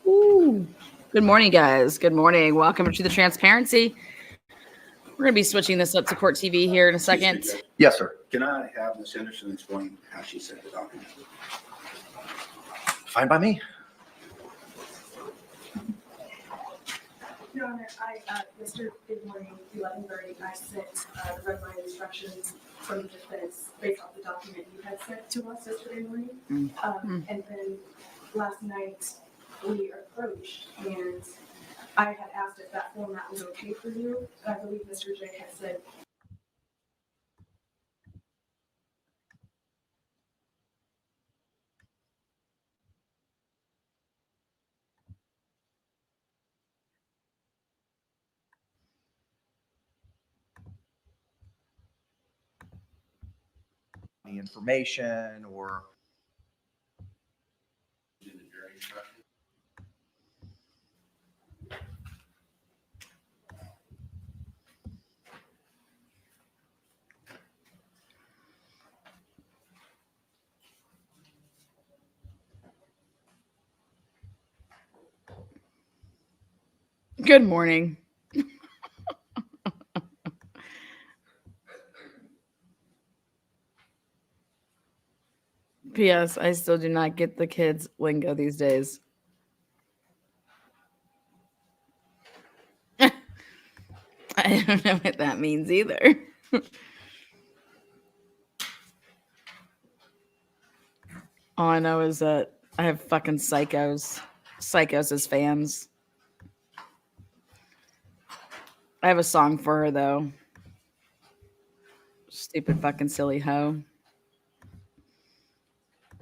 Ooh. Good morning, guys. Good morning. Welcome to the transparency. We're going to be switching this up to court TV here in a second. Yes, sir. Can I have Ms. Henderson explain how she sent the document? Fine by me. Your Honor, Mr. Good morning, 11:30, I sent the red line instructions from the defense based off the document you had sent to us yesterday morning. And then last night we approached and I had asked if that format was okay for you. And I believe Mr. J had said, The information or In the jury instruction? Good morning. P.S. I still do not get the kids' lingo these days. I don't know what that means either. All I know is that I have fucking psychos as fans. I have a song for her, though. Stupid fucking silly hoe.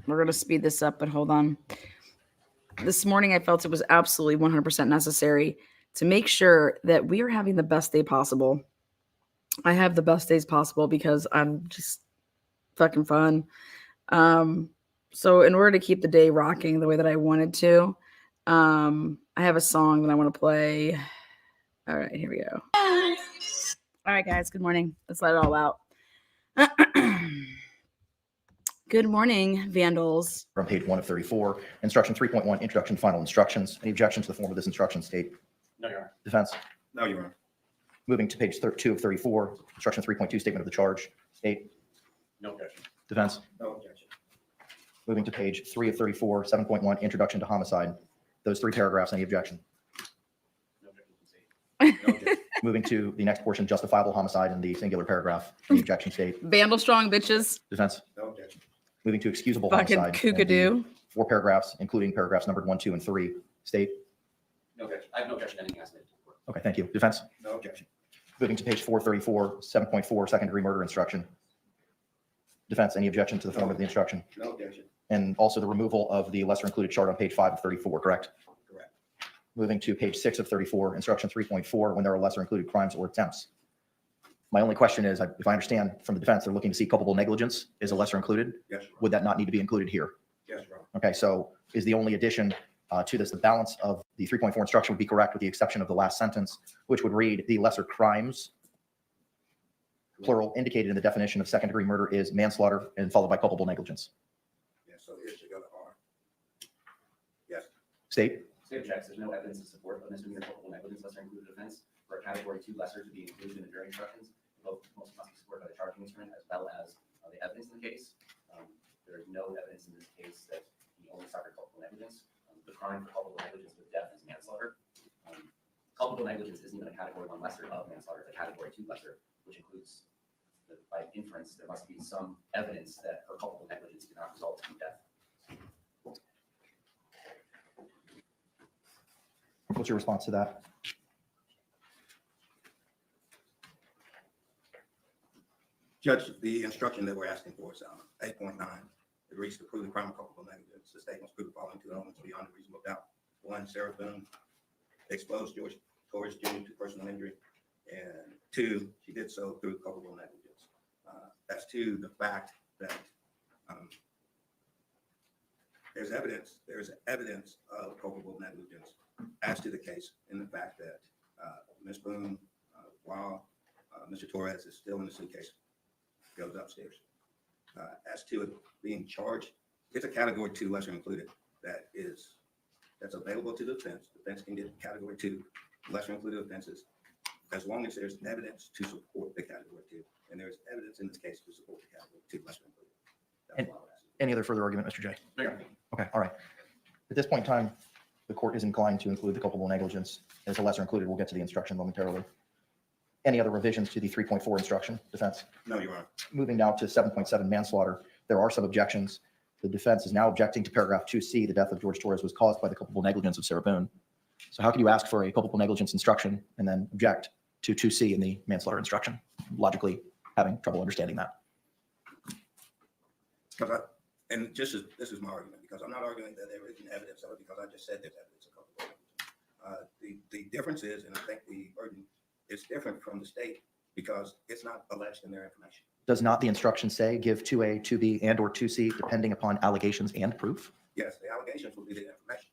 We're going to speed this up, but hold on. This morning, I felt it was absolutely 100% necessary to make sure that we are having the best day possible. I have the best days possible because I'm just fucking fun. So in order to keep the day rocking the way that I wanted to, I have a song that I want to play. All right, here we go. All right, guys, good morning. Let's let it all out. Good morning, vandals. from page 1 of 34, instruction 3.1, introduction, final instructions. Any objection to the form of this instruction, state? No, Your Honor. Defense. No, Your Honor. Moving to page 2 of 34, instruction 3.2, statement of the charge, state. No objection. Defense. No objection. Moving to page 3 of 34, 7.1, introduction to homicide. Those 3 paragraphs, any objection? No objection. No objection. Moving to the next portion, justifiable homicide in the singular paragraph, any objection, state. Vandal strong bitches. Defense. No objection. Moving to excusable Fucking homicide. in the kookadoo. 4 paragraphs, including paragraphs numbered 1, 2, and 3, state. No objection. I have no objection to anything I submitted to the court. Okay, thank you. Defense. No objection. Moving to page 434, 7.4, second degree murder instruction. Defense, any objection to the form of the instruction? No objection. And also the removal of the lesser included chart on page 5 of 34, correct? Correct. Moving to page 6 of 34, instruction 3.4, when there are lesser included crimes or attempts. My only question is, if I understand from the defense, they're looking to see culpable negligence is a lesser included. Yes, Your Honor. Would that not need to be included here? Yes, Your Honor. Okay, so is the only addition to this, the balance of the 3.4 instruction would be correct with the exception of the last sentence, which would read the lesser crimes, plural, indicated in the definition of second degree murder is manslaughter and followed by culpable negligence. Yes, so it should go to R. Yes. State. State objects, there's no evidence to support a misdemeanor culpable negligence lesser included offense for a category 2 lesser to be included in the jury instructions. Both must be supported by the charging instrument as well as the evidence in the case. There is no evidence in this case that he only suffered culpable negligence. The crime for culpable negligence with death is manslaughter. Culpable negligence isn't even a category 1 lesser of manslaughter, it's a category 2 lesser, which includes, by inference, there must be some evidence that her culpable negligence did not result in death. What's your response to that? Judge, the instruction that we're asking for is 8.9. It reads to prove the crime of culpable negligence. The state must prove the following 2 elements beyond a reasonable doubt. 1, Sarah Boone exposed George Torres Jr. to personal injury. And 2, she did so through culpable negligence. That's to the fact that there's evidence of culpable negligence as to the case in the fact that Ms. Boone, while Mr. Torres is still in the suitcase, goes upstairs. As to it being charged, it's a category 2 lesser included that that's available to the defense. Defense can get category 2, lesser included offenses, as long as there's evidence to support the category 2. And there's evidence in this case to support the category 2 lesser included. That's all I'm asking. Any other further argument, Mr. J? No, Okay, all right. At this point in time, the court is inclined to include the culpable negligence as a lesser included. We'll get to the instruction momentarily. Any other revisions to the 3.4 instruction, defense? No, Your Honor. Moving now to 7.7 manslaughter, there are some objections. The defense is now objecting to paragraph 2C, the death of George Torres was caused by the culpable negligence of Sarah Boone. So how can you ask for a culpable negligence instruction and then object to 2C in the manslaughter instruction? Logically having trouble understanding that. Because this is my argument, because I'm not arguing that there isn't evidence of it, because I just said there's evidence of culpable negligence. The difference is, and I think the burden is different from the state, because it's not alleged in their information. Does not the instruction say give 2A, 2B, and or 2C depending upon allegations and proof? Yes, the allegations will be the information.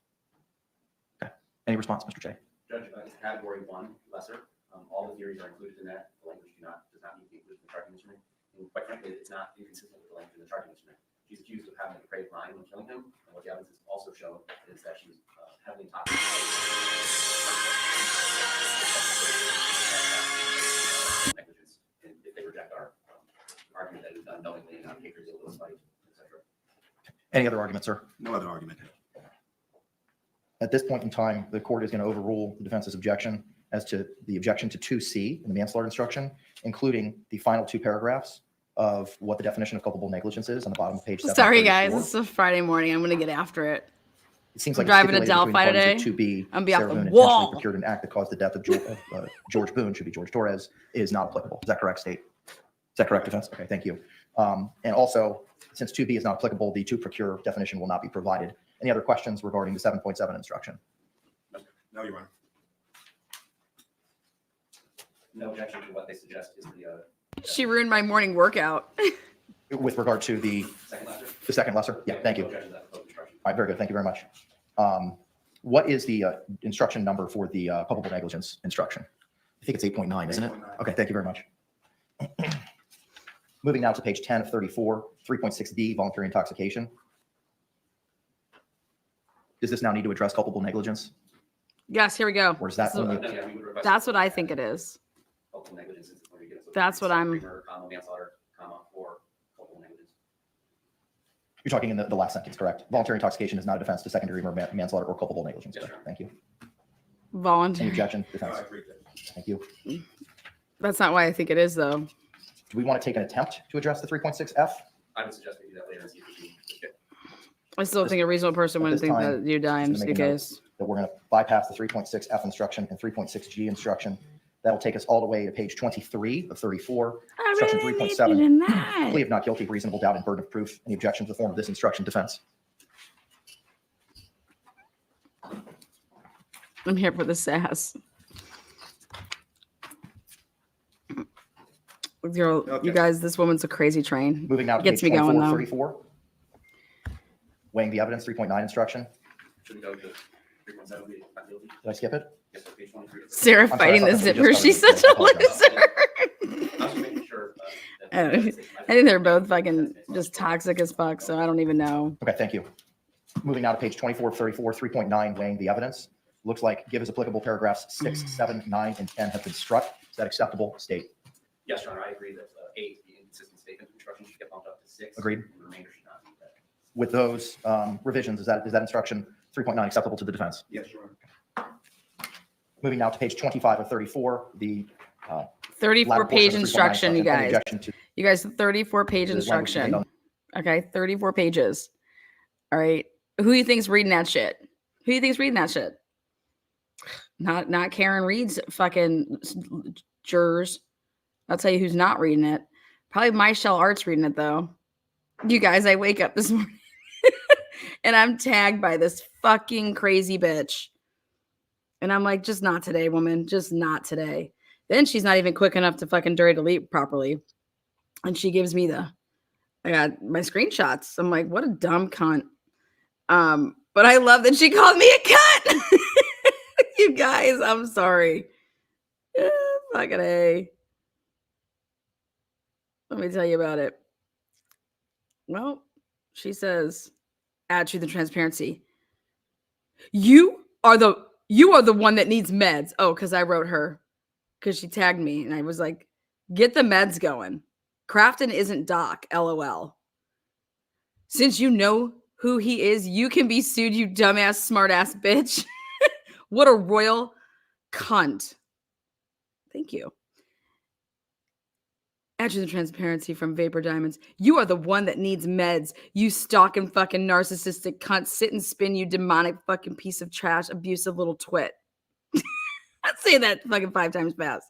Any response, Mr. J? Judge, it's category 1, lesser. All the theories are included in that. The language does not need to be included in the charging instrument. And quite frankly, it's not inconsistent with the language in the charging instrument. She's accused of having a depraved mind when killing him. And what the evidence has also shown is that she was heavily intoxicated. Negligence. And if they reject our argument that it was done knowingly and not hatred, illegal spite, etc. Any other argument, sir? No other argument. At this point in time, the court is going to overrule the defense's objection as to the objection to 2C in the manslaughter instruction, including the final 2 paragraphs of what the definition of culpable negligence is on the bottom of page 7. Sorry, guys. It's a Friday morning. I'm going to get after it. It seems I'm like driving to it's stipulated Delphi between the parties that 2B, I'm be off Sarah the Boone intentionally wall. procured an act that caused the death of George Boone, should be George Torres, is not applicable. Is that correct, state? Is that correct, defense? Okay, thank you. And also, since 2B is not applicable, the to procure definition will not be provided. Any other questions regarding the 7.7 instruction? No, Your Honor. No objection to what they suggest is the She ruined my morning workout. With regard to the second lesser. second lesser? Yeah, thank you. No All objection to that instruction. right, very good. Thank you very much. What is the instruction number for the culpable negligence instruction? I think it's 8.9, isn't it? 8.9. Okay, thank you very much. Moving now to page 10 of 34, 3.6D, voluntary intoxication. Does this now need to address culpable negligence? Yes, here we go. Or is that So only- No, yeah, we would request- that's what I think it is. Culpable negligence is where you get it. That's what I'm- Murder, manslaughter, or culpable negligence. You're talking in the last sentence, correct? Voluntary intoxication is not a defense to secondary murder, manslaughter, or culpable negligence. Yes, Correct. sir. Thank you. Any Voluntary. objection? No, Defense. I agree with that. Thank you. That's not why I think it is, though. Do we want to take an attempt to address the 3.6F? I would suggest we do that later and see if we can just get. I still think a reasonable person At wouldn't this think time, that you die in just gonna make a note. case. That we're going to bypass the 3.6F instruction and 3.6G instruction. That'll take us all the way to page 23 of 34. I Instruction really 3.7. needed in that. Plea of not guilty, reasonable doubt, and burden of proof. Any objection to the form of this instruction, defense? I'm here for the sass. Girl, Okay. you guys, this woman's a crazy train. Moving now to Gets page me going, 24 of though. 34. Weighing the evidence, 3.9 instruction. Should we go to 3.7? We not guilty? Did I skip it? Yes, sir, page 23. Sarah I'm sorry, fighting I the thought that zipper. was just She's something. such a I apologize. loser. I was just making sure. I don't- I think they're both fucking just toxic as fuck, so I don't even know. Okay, thank you. Moving now to page 24 of 34, 3.9, weighing the evidence. Looks like give as applicable paragraphs 6, 7, 9, and 10 have been struck. Is that acceptable? State. Yes, Your Honor, I agree that 8, the inconsistent statement of instruction should get bumped up to 6. Agreed. And the remainder should not be that. With those revisions, is that instruction 3.9 acceptable to the defense? Yes, Your Honor. Moving now to page 25 of 34, the 34 latter portion page of 3.9 instruction, you Any guys. objection to You guys, 34 page There's language made instruction. on- Okay, 34 pages. All right. Who you think's reading that shit? Who you think's reading that shit? Not Karen Reed's fucking jurors. I'll tell you who's not reading it. Probably Michelle Art's reading it though. You guys, I wake up this morning and I'm tagged by this fucking crazy bitch. And I'm like, just not today, woman. Just not today. Then she's not even quick enough to fucking dirty delete properly. And she gives me I got my screenshots. I'm like, what a dumb cunt. But I love that she called me a cunt. You guys, I'm sorry. Fucking A. Let me tell you about it. Well, she says, add to the transparency. You are the one that needs meds. Oh, because I wrote her. Because she tagged me and I was like, get the meds going. Crafton isn't Doc, LOL. Since you know who he is, you can be sued, you dumbass, smartass bitch. What a royal cunt. Thank you. Add to the transparency from Vapor Diamonds. You are the one that needs meds. You stalking fucking narcissistic cunt. Sit and spin, you demonic fucking piece of trash, abusive little twit. I'd say that fucking 5 times fast.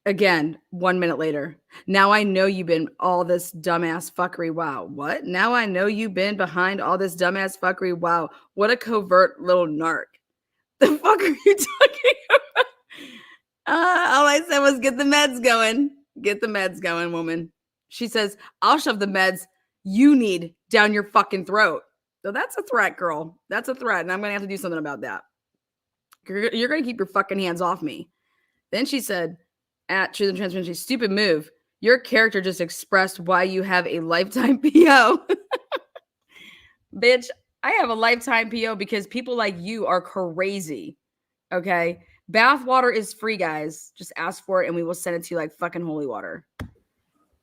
Again, 1 minute later. Now I know you've been all this dumbass fuckery. Wow. What? Now I know you've been behind all this dumbass fuckery. Wow. What a covert little narc. The fuck are you talking about? All I said was get the meds going. Get the meds going, woman. She says, I'll shove the meds you need down your fucking throat. So that's a threat, girl. That's a threat. And I'm going to have to do something about that. You're going to keep your fucking hands off me. Then she said, at Truth and Transparency, stupid move. Your character just expressed why you have a lifetime PO. Bitch, I have a lifetime PO because people like you are crazy. Okay? Bath water is free, guys. Just ask for it and we will send it to you like fucking holy water.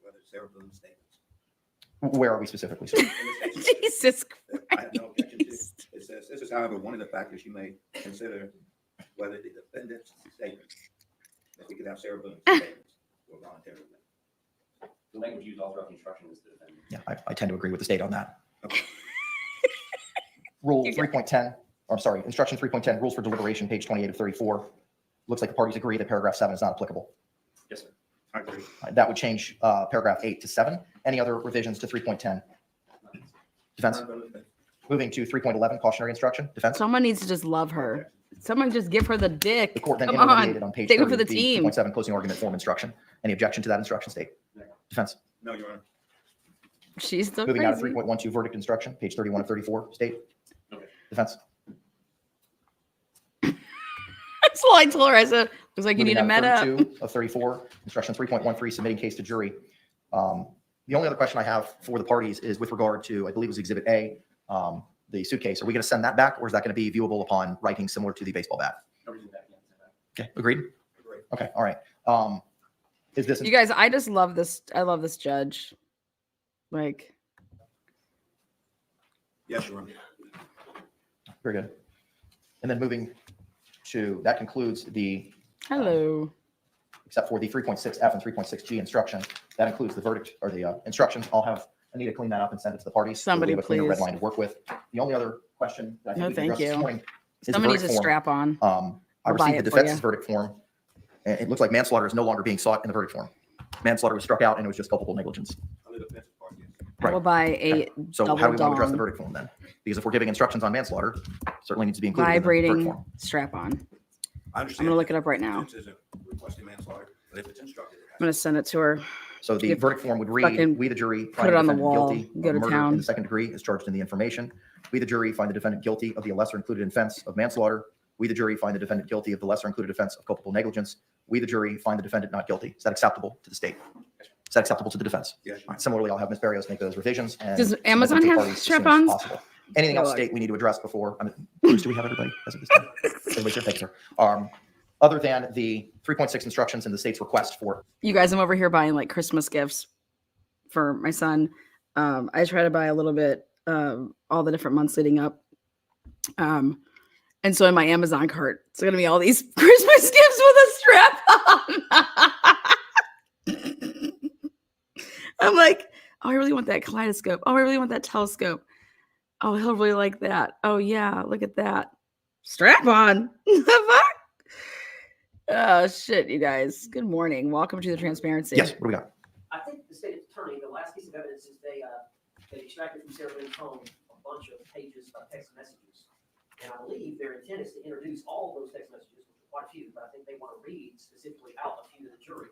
Whether Sarah Boone's statements. Where are we specifically, sir? In the statements, Jesus I have no objection to. Christ. It says, this is however one of the factors you may consider whether the defendant's statement, that we could have Sarah Boone's statements were voluntary. The language used all throughout the instruction is the defendant. Yeah, I tend to agree with the state on that. Okay. Rule You got- 3.10, or I'm sorry, instruction 3.10, rules for deliberation, page 28 of 34. Looks like the parties agree that paragraph 7 is not applicable. Yes, sir. I agree. That would change paragraph 8 to 7. Any other revisions to 3.10? Defense? Moving to 3.11, cautionary instruction. Defense? Someone needs to just love her. Someone just give her the dick. The court then Come intermediated on. on page Take it 30 for the of the team. 2.7 closing argument form instruction. Any objection to that instruction, state? Defense? No, Your Honor. She's still Moving now to crazy. 3.12 verdict instruction, page 31 of 34, state? Okay. Defense? That's all I told her. I said, looks like you need Moving a now to meta. 32 of 34, instruction 3.13, submitting case to jury. The only other question I have for the parties is with regard to, I believe it was Exhibit A, the suitcase. Are we going to send that back, or is that going to be viewable upon writing similar to the baseball bat? No reason back in. Okay, agreed? Agree. Okay, all right. Is this, You guys, I just love this. I love this judge. Like, Yes, Your Honor. very good. And then moving to, that concludes the, hello. except for the 3.6F and 3.6G instruction, that includes the verdict or the instructions. I need to clean that up and send it to the parties. so Somebody we have a cleaner red please. line to work with. The only other question that I think No, we can thank address this you. morning is the Someone needs verdict a form. strap on. I I'll buy received the it for you. defense's verdict form. And it looks like manslaughter is no longer being sought in the verdict form. Manslaughter was struck out and it was just culpable negligence. Under the defense's part, yes. I Right. will buy a Okay. So how do we want to address the double verdict form then? Because if we're giving instructions on manslaughter, certainly needs to be included in the verdict vibrating form. strap on. I I'm understand. gonna look it up right now. Defense isn't requesting manslaughter, but if it's instructed, it has I'm gonna send it to her. So the You verdict form would fucking read, we the jury put find it the on the defendant wall, guilty go of to murder town. in the second degree as charged in the information. We the jury find the defendant guilty of the lesser included offense of manslaughter. We the jury find the defendant guilty of the lesser included offense of culpable negligence. We the jury find the defendant not guilty. Is that acceptable to the state? Is that acceptable to the defense? Yes, Your All Honor. right, similarly, I'll have Ms. Barrios make those revisions. And Does submit them Amazon to the have parties as soon as strap-ons? possible. Anything else, Good luck. state, we need to address before, Bruce, do we have everybody? As of this time? Everybody's here? Thank you, sir. Other than the 3.6 instructions and the state's request for, You guys, I'm over here buying like Christmas gifts for my son. I try to buy a little bit all the different months leading up. And so in my Amazon cart, it's gonna be all these Christmas gifts with a strap on. I'm like, oh, I really want that kaleidoscope. Oh, I really want that telescope. Oh, he'll really like that. Oh yeah, look at that. Strap on. The fuck? Oh shit, you guys. Good morning. Welcome to the transparency. yes, what do we got? I think the state attorney, the last piece of evidence is they extracted from Sarah Boone's phone a bunch of pages of text messages. And I believe their intent is to introduce all those text messages, which are quite a few, but I think they want to read specifically out a few to the jury.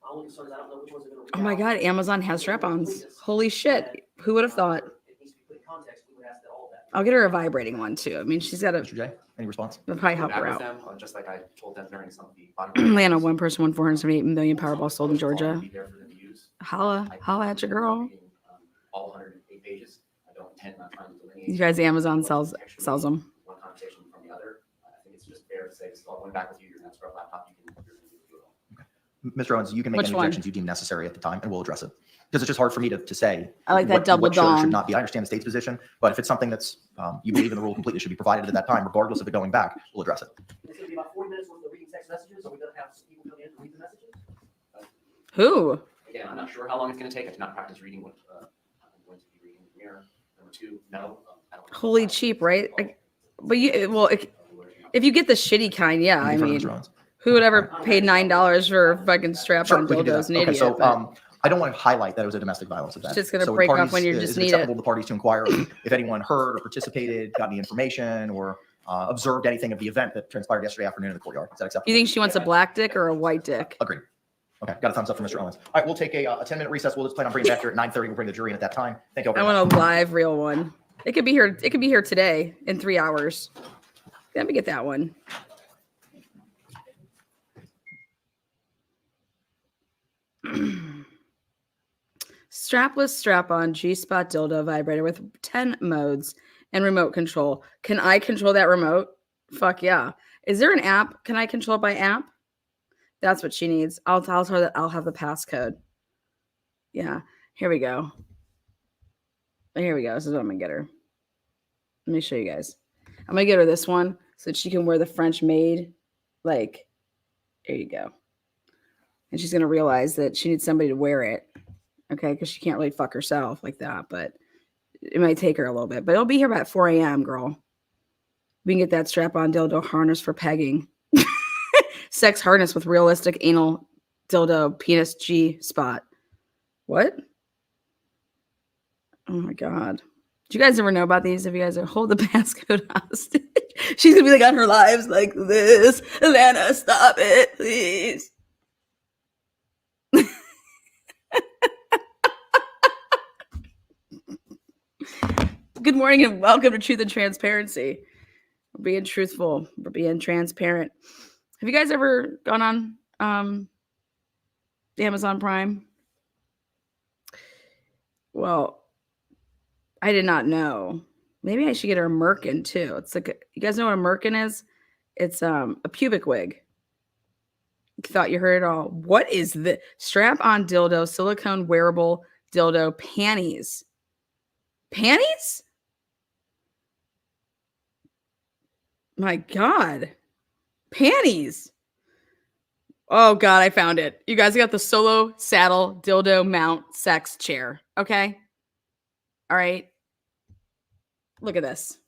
My only concern is I don't know which ones they're going to read Oh my out. God, Amazon has strap-ons. Holy shit. Who would have thought? It needs to be put in context. We would ask that all of that. I'll get her a vibrating one too. I mean, she's got a Mr. J, any response? it'll probably help Back her with out. them, just like I told them during some of the bottom. Lana, one person won 478 million Powerball sold in Georgia. Be there for them to use. Holla at your girl. All 108 pages. I don't intend on trying to delineate any. You guys, Amazon sells them. One conversation from the other. I think it's just fair to say, this is all going back with you, your next laptop, you're going to do it all. Mr. Owens, you can make Which any one? objections you deem necessary at the time, and we'll address it. Because it's just hard for me to say. I like that what double should or dong. should not be. I understand the state's position, but if it's something that's, you believe in the rule completely should be provided at that time, regardless of it going back, we'll address it. It's gonna be about 40 minutes worth of reading text messages. Are we gonna have some people come in to read the messages? Who? Again, I'm not sure how long it's going to take. I did not practice reading what I'm going to be reading in the mirror. Number two, no. I don't Holy cheap, right? But if you get the shitty kind, yeah. I You've heard of mean, Mr. Owens. who would ever pay $9 for fucking strap-on we can do dildos? that. An Okay, idiot. so but- I don't want to highlight that it was a domestic violence event. It's just gonna So break parties, off when you is just it need acceptable it. to the parties to inquire if anyone heard or participated, got any information, or observed anything of the event that transpired yesterday afternoon in the courtyard? Is that acceptable? You think she wants a black dick or a white dick? Agreed. Okay, got a thumbs up from Mr. Owens. All right, we'll take a 10-minute recess. We'll just plan on bringing it back here at 9:30. We'll bring the jury in at that time. Thank you all I very much. want a live, real one. It could be here. It could be here today in 3 hours. Let me get that one. Strapless strap-on G-spot dildo vibrator with 10 modes and remote control. Can I control that remote? Fuck yeah. Is there an app? Can I control it by app? That's what she needs. I'll tell her that I'll have the passcode. Yeah. Here we go. Here we go. This is what I'm gonna get her. Let me show you guys. I'm gonna get her this one so that she can wear the French maid. Like, there you go. And she's gonna realize that she needs somebody to wear it. Okay, because she can't really fuck herself like that, but it might take her a little bit. But it'll be here about 4 a.m., girl. We can get that strap-on dildo harness for pegging. Sex harness with realistic anal dildo penis G spot. What? Oh my god. Do you guys ever know about these? If you guys are hold the passcode hostage. She's gonna be like on her lives like this. Lana, stop it, please. Good morning and welcome to Truth and Transparency. We're being truthful. We're being transparent. Have you guys ever gone on Amazon Prime? Well, I did not know. Maybe I should get her a merkin too. It's like, you guys know what a merkin is? It's a pubic wig. Thought you heard it all. What is the strap-on dildo, silicone wearable dildo panties? Panties? My God. Panties. Oh God, I found it. You guys got the solo saddle dildo mount sex chair. Okay. All right. Look at this.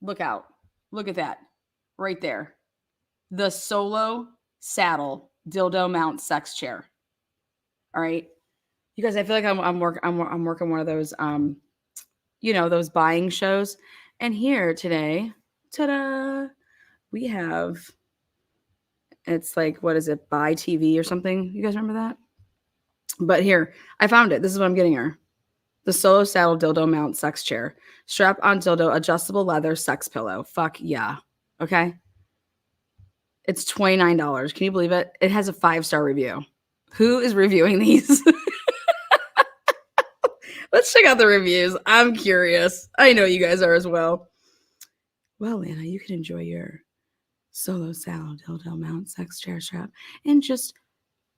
Look out. Look at that. Right there. The solo saddle dildo mount sex chair. All right. You guys, I feel like I'm working one of those those buying shows. And here today, ta-da, we have, it's like, what is it, Buy TV or something? You guys remember that? But here, I found it. This is what I'm getting her. The solo saddle dildo mount sex chair. Strap on dildo, adjustable leather sex pillow. Fuck yeah. Okay. It's $29. Can you believe it? It has a 5-star review. Who is reviewing these? Let's check out the reviews. I'm curious. I know you guys are as well. Well, Lana, you can enjoy your solo saddle dildo mount sex chair strap in just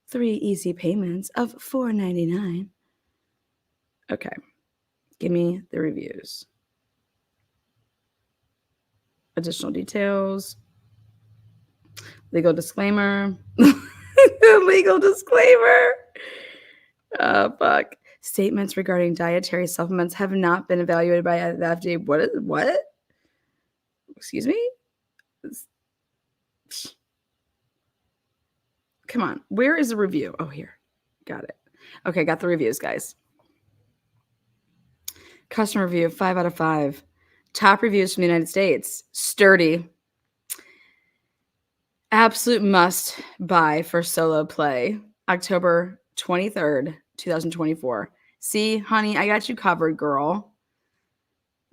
3 easy payments of $4.99. Okay. Give me the reviews. Additional details. Legal disclaimer. Legal disclaimer. Fuck. Statements regarding dietary supplements have not been evaluated by the FDA. What? Excuse me? Come on. Where is the review? Oh, here. Got it. Okay, got the reviews, guys. Customer review, 5 out of 5. Top reviews from the United States. Sturdy. Absolute must buy for solo play. October 23rd, 2024. See, honey, I got you covered, girl.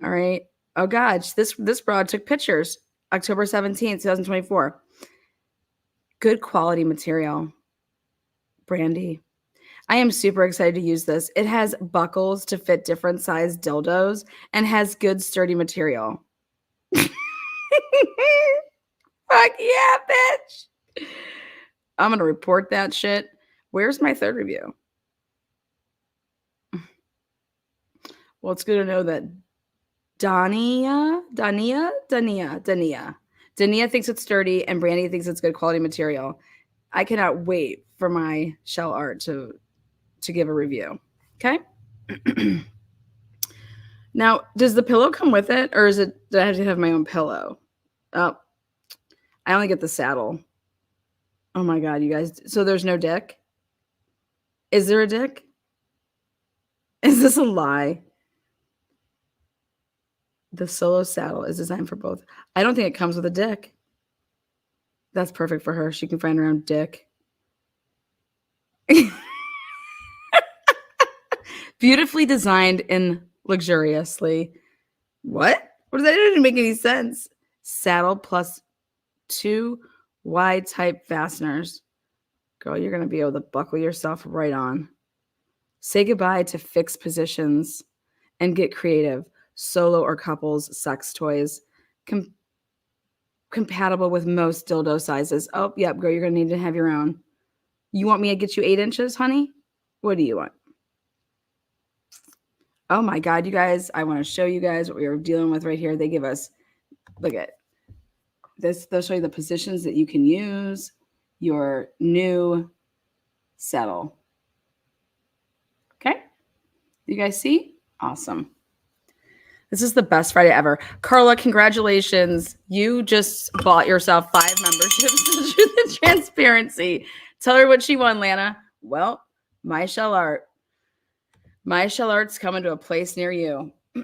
All right. Oh, God. This broad took pictures. October 17th, 2024. Good quality material. Brandy. I am super excited to use this. It has buckles to fit different size dildos and has good sturdy material. Fuck yeah, bitch. I'm going to report that shit. Where's my third review? Well, it's good to know that Dania thinks it's sturdy and Brandy thinks it's good quality material. I cannot wait for my shell art to give a review. Okay. Now, does the pillow come with it, or do I have to have my own pillow? Oh, I only get the saddle. Oh my God, you guys. So there's no dick? Is there a dick? Is this a lie? The solo saddle is designed for both. I don't think it comes with a dick. That's perfect for her. She can find her own dick. Beautifully designed and luxuriously. What? What does that even make any sense? Saddle plus 2 wide type fasteners. Girl, you're going to be able to buckle yourself right on. Say goodbye to fixed positions and get creative. Solo or couples sex toys. Compatible with most dildo sizes. Oh, yep, girl, you're going to need to have your own. You want me to get you 8 inches, honey? What do you want? Oh my God, you guys, I want to show you guys what we are dealing with right here. They give us, look at this. They'll show you the positions that you can use your new saddle. Okay. You guys see? Awesome. This is the best Friday ever. Carla, congratulations. You just bought yourself 5 memberships to the transparency. Tell her what she won, Lana. Well, my shell art. My shell art's coming to a place near you. They're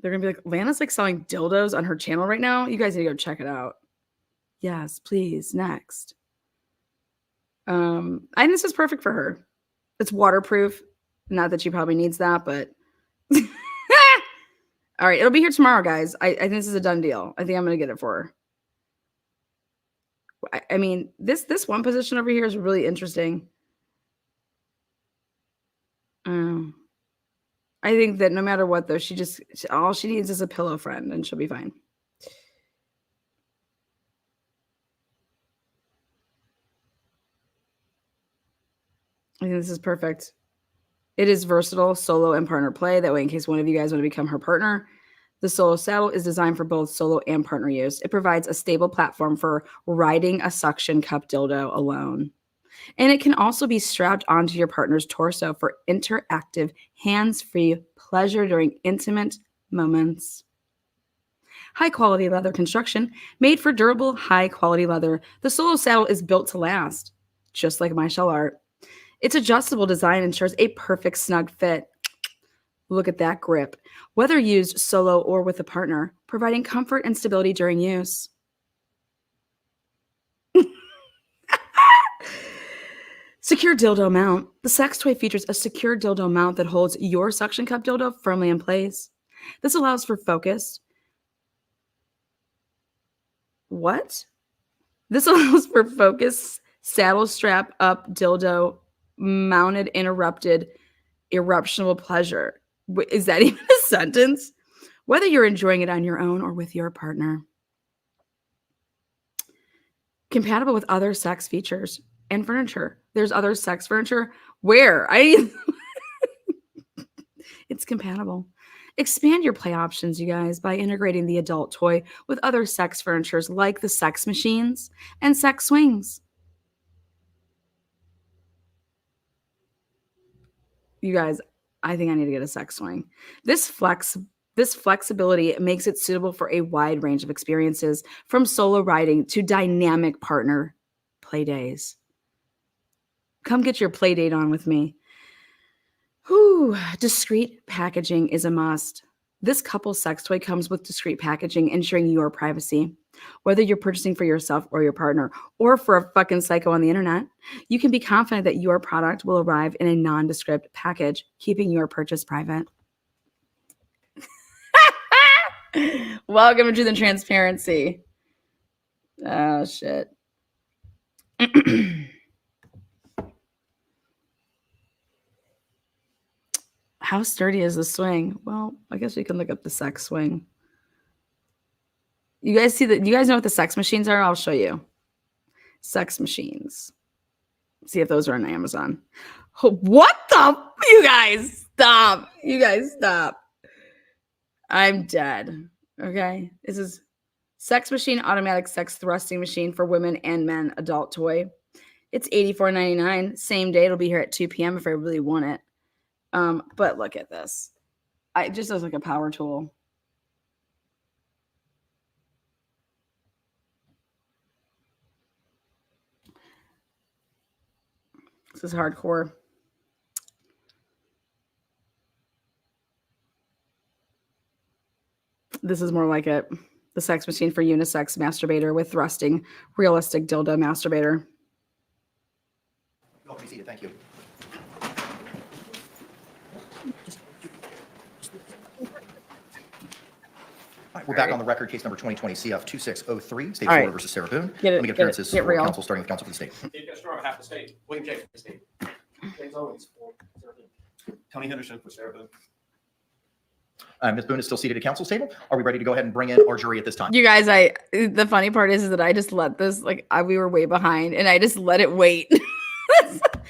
going to be like, Lana's like selling dildos on her channel right now. You guys need to go check it out. Yes, please. Next. And this is perfect for her. It's waterproof. Not that she probably needs that, but all right. It'll be here tomorrow, guys. I think this is a done deal. I think I'm going to get it for her. I mean, this one position over here is really interesting. I think that no matter what, though, all she needs is a pillow friend, and she'll be fine. I think this is perfect. It is versatile, solo and partner play. That way, in case one of you guys want to become her partner, the solo saddle is designed for both solo and partner use. It provides a stable platform for riding a suction cup dildo alone. And it can also be strapped onto your partner's torso for interactive, hands-free pleasure during intimate moments. High-quality leather construction, made for durable, high-quality leather. The solo saddle is built to last, just like my shell art. Its adjustable design ensures a perfect snug fit. Look at that grip. Whether used solo or with a partner, providing comfort and stability during use. Secure dildo mount. The sex toy features a secure dildo mount that holds your suction cup dildo firmly in place. This allows for focused. What? This allows for focused saddle strap up dildo mounted eruptionable pleasure. Is that even a sentence? Whether you're enjoying it on your own or with your partner. Compatible with other sex features and furniture. There's other sex furniture. Where? It's compatible. Expand your play options, you guys, by integrating the adult toy with other sex furnitures like the sex machines and sex swings. You guys, I think I need to get a sex swing. This flexibility makes it suitable for a wide range of experiences, from solo riding to dynamic partner play days. Come get your play date on with me. Whew, discreet packaging is a must. This couple sex toy comes with discreet packaging, ensuring your privacy. Whether you're purchasing for yourself or your partner, or for a fucking psycho on the internet, you can be confident that your product will arrive in a nondescript package, keeping your purchase private. Welcome to the transparency. Oh, shit. How sturdy is the swing? Well, I guess we can look up the sex swing. You guys see that? You guys know what the sex machines are? I'll show you. Sex machines. See if those are on Amazon. What the? You guys stop. You guys stop. I'm dead. Okay. This is sex machine, automatic sex thrusting machine for women and men, adult toy. It's $84.99. Same day. It'll be here at 2 p.m. if I really want it. But look at this. It just looks like a power tool. This is hardcore. This is more like it. The sex machine for unisex masturbator with thrusting, realistic dildo masturbator. You'll be seated. Thank you. All right, we're back on the record, case number 2020 CF 2603, State of All right. Florida versus Sarah Boone. Get it, Let me get get it, appearances get for real. counsel, starting with counsel for the state. Chief Justice on behalf of the state, William James for the state. James Owens for Sarah Boone. Tony Henderson for Sarah Boone. Ms. Boone is still seated at counsel's table. Are we ready to go ahead and bring in our jury at this time? You guys, the funny part is that I just let this, we were way behind and I just let it wait.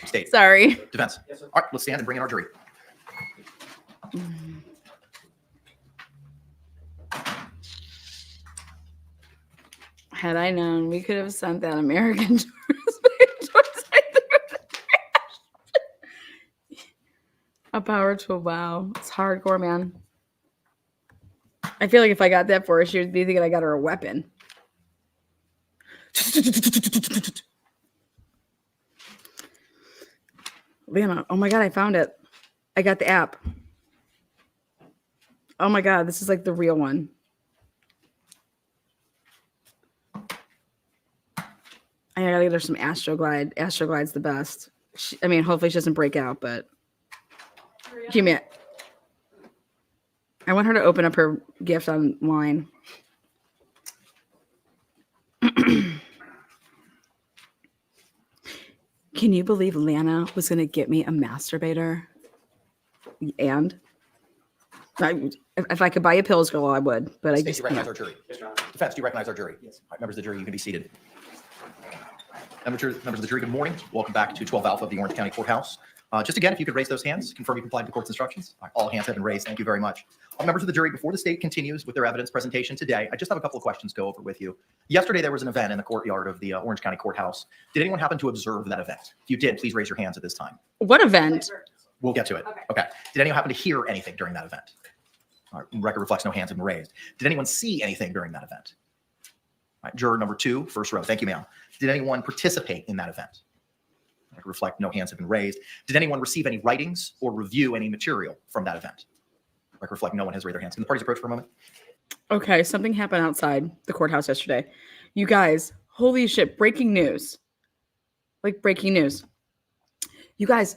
State. Sorry. Defense. Yes, sir. All right, let's stand and bring in our jury. Had I known, we could have sent that American tourist a power tool. Wow. It's hardcore, man. I feel like if I got that for her, she would be thinking I got her a weapon. Lana, oh my God, I found it. I got the app. Oh my God, this is like the real one. I gotta get her some Astroglide. Astroglide's the best. Hopefully she doesn't break out, but I want her to open up her gift online. Can you believe Lana was going to get me a masturbator? And if I could buy you pills, girl, I would. But I State, just do you recognize can't. our jury? Yes, Your Honor. Defense, do you recognize our jury? Yes. All right, members of the jury, you can be seated. Members of the jury, good morning. Welcome back to 12 Alpha of the Orange County Courthouse. Just again, if you could raise those hands, confirm you complied with the court's instructions. All right, all hands have been raised. Thank you very much. All members of the jury, before the state continues with their evidence presentation today, I just have a couple of questions to go over with you. Yesterday, there was an event in the courtyard of the Orange County Courthouse. Did anyone happen to observe that event? If you did, please raise your hands at this time. What event? We'll get to it. Okay. Did anyone happen to hear anything during that event? All right, record reflects no hands have been raised. Did anyone see anything during that event? All right, juror number 2, first row. Thank you, ma'am. Did anyone participate in that event? Record reflect no hands have been raised. Did anyone receive any writings or review any material from that event? Record reflect no one has raised their hands. Can the parties approach for a moment? Okay, something happened outside the courthouse yesterday. You guys, holy shit, breaking news. Like breaking news. You guys,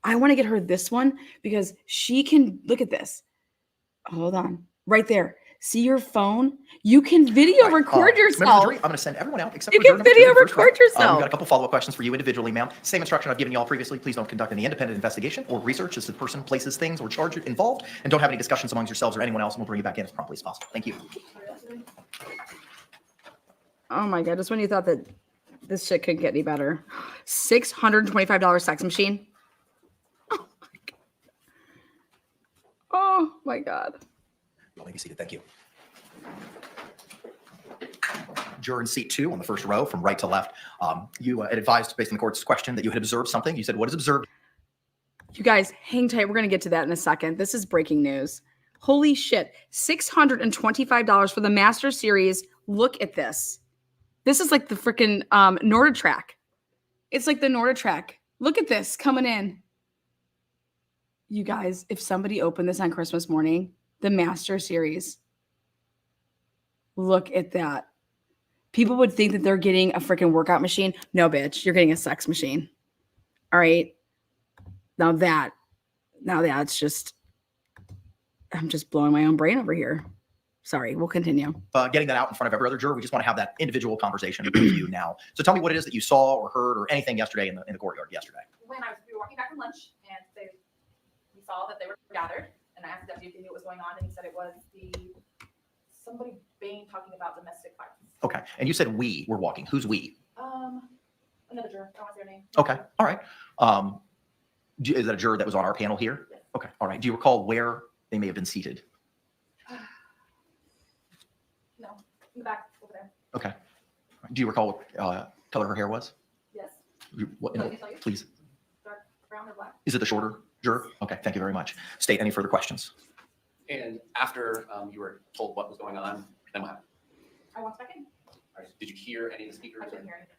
I want to get her this one because she can look at this. Hold on. Right there. See your phone? You can video All right, record members of the yourself. jury, I'm going to send everyone out except You for juror can number 2, video first row. record yourself. We've got a couple follow-up questions for you individually, ma'am. Same instruction I've given you all previously. Please don't conduct any independent investigation or research as to the person, places, things, or charge involved, and don't have any discussions amongst yourselves or anyone else, and we'll bring you back in as promptly as possible. Thank you. Oh my God, just when you thought that this shit couldn't get any better. $625 sex machine. Oh my God. You may be seated. Thank you. Juror in seat 2 on the first row from right to left. You had advised, based on the court's question, that you had observed something. You said, what is observed? You guys, hang tight. We're going to get to that in a second. This is breaking news. Holy shit. $625 for the Master Series. Look at this. This is like the freaking NordiTrack. It's like the NordiTrack. Look at this coming in. You guys, if somebody opened this on Christmas morning, the Master Series, look at that. People would think that they're getting a freaking workout machine. No, bitch, you're getting a sex machine. All right. Now that's just, I'm just blowing my own brain over here. Sorry, we'll continue. Getting that out in front of every other juror. We just want to have that individual conversation with you now. So tell me what it is that you saw or heard or anything yesterday in the courtyard yesterday. We were walking back from lunch and we saw that they were gathered, and I asked the deputy if he knew what was going on, and he said it was somebody Bain talking about domestic violence. Okay. And you said we were walking. Who's we? Another juror, I don't want to say her name. Okay. All right. Is that a juror that was on our panel here? Yes. Okay. All right. Do you recall where they may have been seated? No, in the back over there. Okay. Do you recall what color her hair was? Yes. What, Let me tell you. please. Dark brown or black? Is it the shorter juror? Okay. Thank you very much. State, any further questions? And after you were told what was going on, then what happened? I walked back in. All right, did you hear any of the speakers? I or- couldn't hear anything.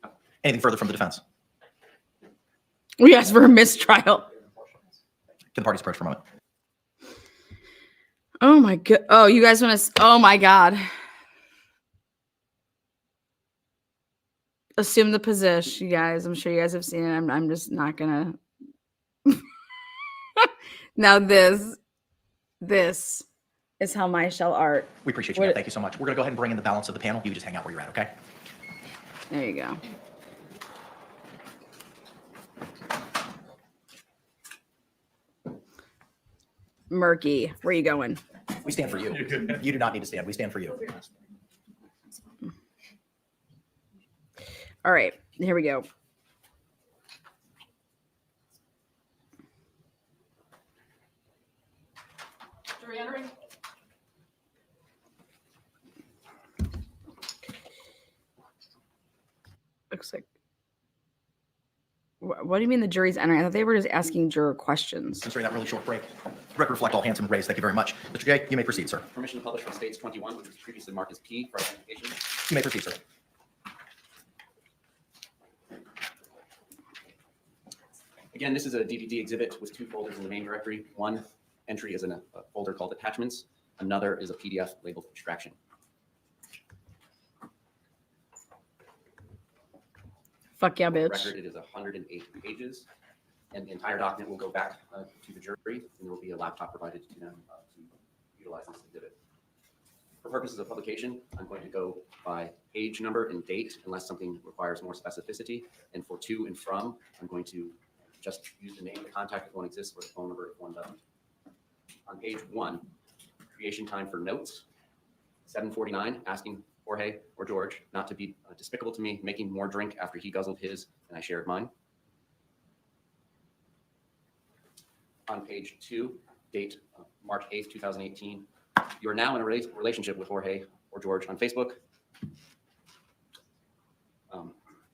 No. Anything further from the defense? We asked for a mistrial. Can the parties approach for a moment? Oh my god. Oh, you guys want to? Oh my god. Assume the position, you guys. I'm sure you guys have seen it. I'm just not gonna. Now this is how my shell art. We appreciate you. What- Matt. Thank you so much. We're going to go ahead and bring in the balance of the panel. You can just hang out where you're at, okay? There you go. Murky, where you going? We stand for you. You do not need to stand. We stand for you. All right, here we go. Jury entering. Looks like. What do you mean the jury's entering? I thought they were just asking juror questions. Considering that really short break. Record reflect all hands been raised. Thank you very much. Mr. J, you may proceed, sir. Permission to publish from states 21, which was previously marked as P for identification. You may proceed, sir. Again, this is a DVD exhibit with 2 folders in the main directory. One entry is in a folder called attachments. Another is a PDF labeled extraction. Fuck yeah, For the bitch. record, it is 108 pages, and the entire document will go back to the jury, and there will be a laptop provided to them to utilize this exhibit. For purposes of publication, I'm going to go by page number and date unless something requires more specificity. And for to and from, I'm going to just use the name of the contact if one exists or the phone number if one doesn't. On page 1, creation time for notes, 7:49, asking Jorge or George not to be despicable to me, making more drink after he guzzled his and I shared mine. On page 2, date March 8th, 2018. You are now in a relationship with Jorge or George on Facebook.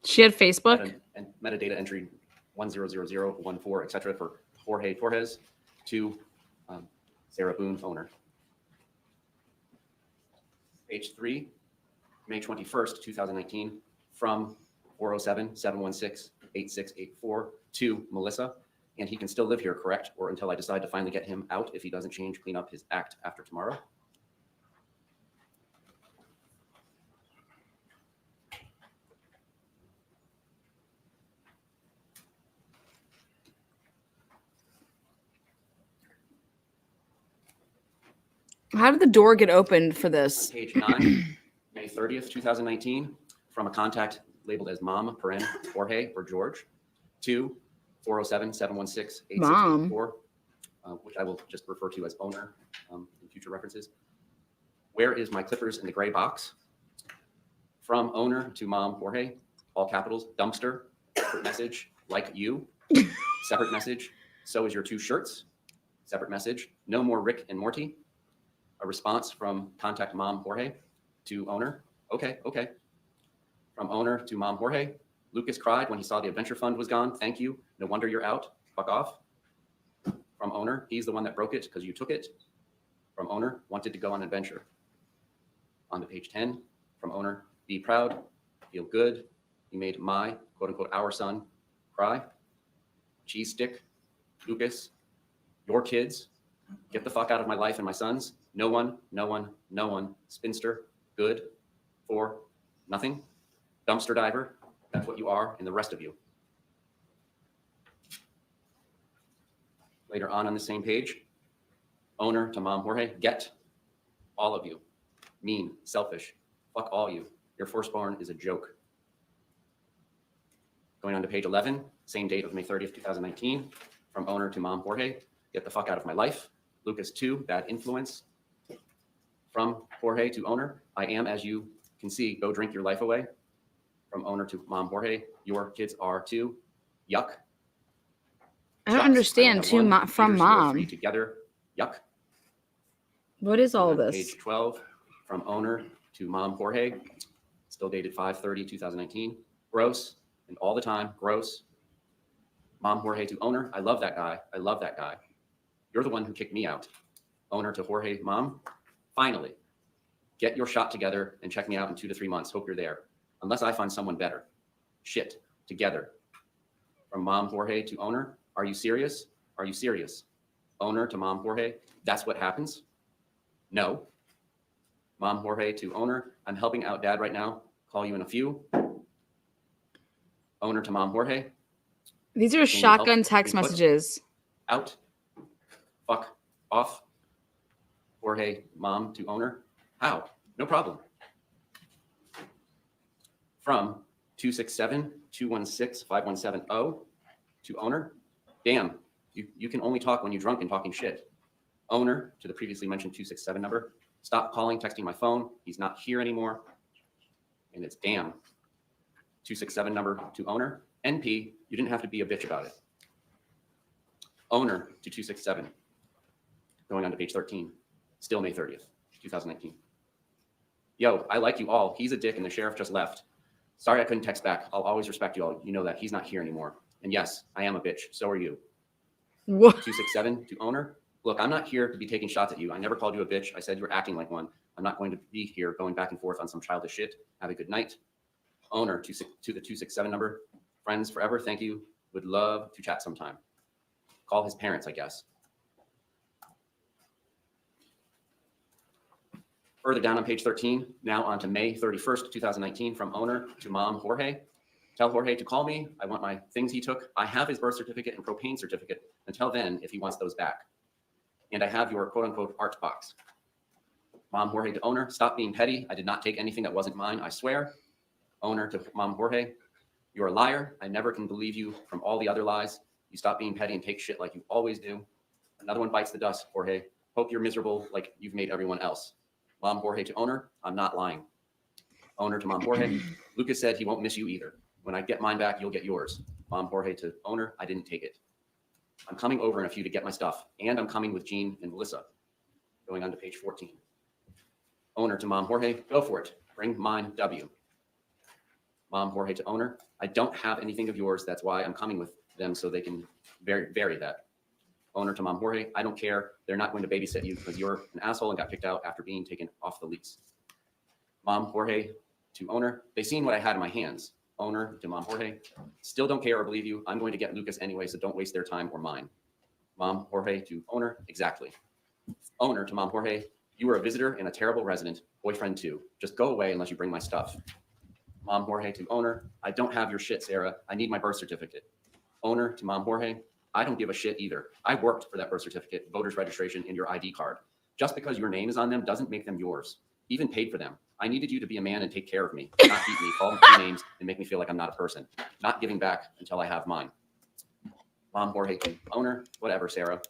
She had Facebook. And metadata entry 100014, etc. for Jorge Torres to Sarah Boone, owner. Page 3, May 21st, 2019, from 407-716-8684 to Melissa. And he can still live here, correct? Or until I decide to finally get him out if he doesn't change, clean up his act after tomorrow. How did the door get opened for On this? page 9, May 30th, 2019, from a contact labeled as Mom, paren, Jorge or George, to 407-716-8684, which I will just refer to as owner in future references. Where is my clippers in the gray box? From owner to Mom, Jorge, all capitals, dumpster, separate message, like you, separate message, so is your 2 shirts, separate message, no more Rick and Morty. A response from contact Mom Jorge to owner. Okay, okay. From owner to Mom Jorge. Lucas cried when he saw the adventure fund was gone. Thank you. No wonder you're out. Fuck off. From owner, he's the one that broke it because you took it. From owner, wanted to go on adventure. On to page 10. From owner, be proud, feel good. You made my, quote unquote, our son cry. Cheese stick, Lucas, your kids, get the fuck out of my life and my son's. No one, no one, no one. Spinster, good, for nothing. Dumpster diver, that's what you are, and the rest of you. Later on the same page, owner to Mom Jorge, get all of you. Mean, selfish, fuck all you. Your firstborn is a joke. Going on to page 11, same date of May 30th, 2019, from owner to Mom Jorge. get the fuck out of my life. Lucas 2, bad influence. From Jorge to owner, I am, as you can see, go drink your life away. From owner to mom Jorge, your kids are too. Yuck. I don't Chucks, understand. only have one. From Peters, you are mom. 3 together. Yuck. What is all And then this? Page 12, from owner to mom Jorge, still dated 5/30/2019. Gross, and all the time, gross. Mom Jorge to owner, I love that guy. I love that guy. You're the one who kicked me out. Owner to Jorge, mom, finally, get your shot together and check me out in 2 to 3 months. Hope you're there. Unless I find someone better. Shit, together. From mom Jorge to owner, are you serious? Are you serious? Owner to mom Jorge, that's what happens? No. Mom Jorge to owner, I'm helping out dad right now. Call you in a few. Owner to mom Jorge, These are you shotgun help text me put- messages. out. Fuck off. Jorge, mom to owner. How? No problem. From 267-216-5170 to owner. Damn, you can only talk when you're drunk and talking shit. Owner to the previously mentioned 267 number. Stop calling, texting my phone. He's not here anymore. And it's damn. 267 number to owner. NP, you didn't have to be a bitch about it. Owner to 267. Going on to page 13. Still May 30th, 2019. Yo, I like you all. He's a dick and the sheriff just left. Sorry I couldn't text back. I'll always respect you all. You know that. He's not here anymore. And yes, I am a bitch. So are you. What? 267 to owner. Look, I'm not here to be taking shots at you. I never called you a bitch. I said you were acting like one. I'm not going to be here going back and forth on some childish shit. Have a good night. Owner to the 267 number. Friends forever. Thank you. Would love to chat sometime. Call his parents, I guess. Further down on page 13, now on to May 31st, 2019, from owner to mom Jorge. Tell Jorge to call me. I want my things he took. I have his birth certificate and propane certificate. Until then, if he wants those back. And I have your quote unquote art box. Mom Jorge to owner, stop being petty. I did not take anything that wasn't mine, I swear. Owner to mom Jorge, you're a liar. I never can believe you from all the other lies. You stop being petty and take shit like you always do. Another one bites the dust, Jorge. Hope you're miserable like you've made everyone else. Mom Jorge to owner, I'm not lying. Owner to mom Jorge, Lucas said he won't miss you either. When I get mine back, you'll get yours. Mom Jorge to owner, I didn't take it. I'm coming over in a few to get my stuff, and I'm coming with Jean and Melissa. Going on to page 14. Owner to mom Jorge, go for it. Bring mine W. Mom Jorge to owner, I don't have anything of yours. That's why I'm coming with them so they can vary that. Owner to mom Jorge, I don't care. They're not going to babysit you because you're an asshole and got kicked out after being taken off the lease. Mom Jorge to owner, they seen what I had in my hands. Owner to mom Jorge, still don't care or believe you. I'm going to get Lucas anyway, so don't waste their time or mine. Mom Jorge to owner, exactly. Owner to mom Jorge, you were a visitor and a terrible resident. Boyfriend too. Just go away unless you bring my stuff. Mom Jorge to owner, I don't have your shit, Sarah. I need my birth certificate. Owner to mom Jorge, I don't give a shit either. I worked for that birth certificate, voter's registration, and your ID card. Just because your name is on them doesn't make them yours. Even paid for them. I needed you to be a man and take care of me, not beat me, call me three names, and make me feel like I'm not a person. Not giving back until I have mine. Mom Jorge to owner, whatever, Sarah.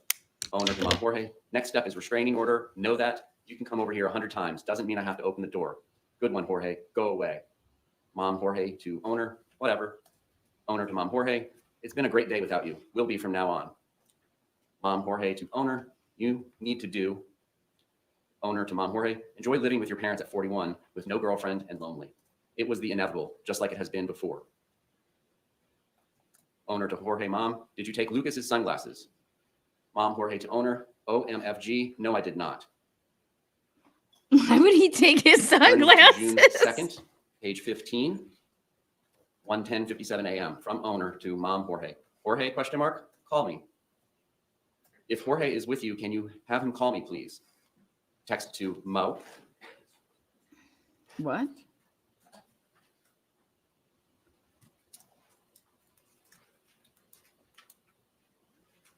Owner to mom Jorge, next step is restraining order. Know that. You can come over here 100 times. Doesn't mean I have to open the door. Good one, Jorge. Go away. Mom Jorge to owner, whatever. Owner to mom Jorge, it's been a great day without you. Will be from now on. Mom Jorge to owner, you need to do. Owner to mom Jorge, enjoy living with your parents at 41 with no girlfriend and lonely. It was the inevitable, just like it has been before. Owner to Jorge, mom, did you take Lucas's sunglasses? Mom Jorge to owner, OMFG, no, I did not. Why would he take his Turning to sunglasses? June 2nd, page 15, 1:10:57 a.m. from owner to mom Jorge. Jorge, question mark, call me. If Jorge is with you, can you have him call me, please? Text to Mo. What?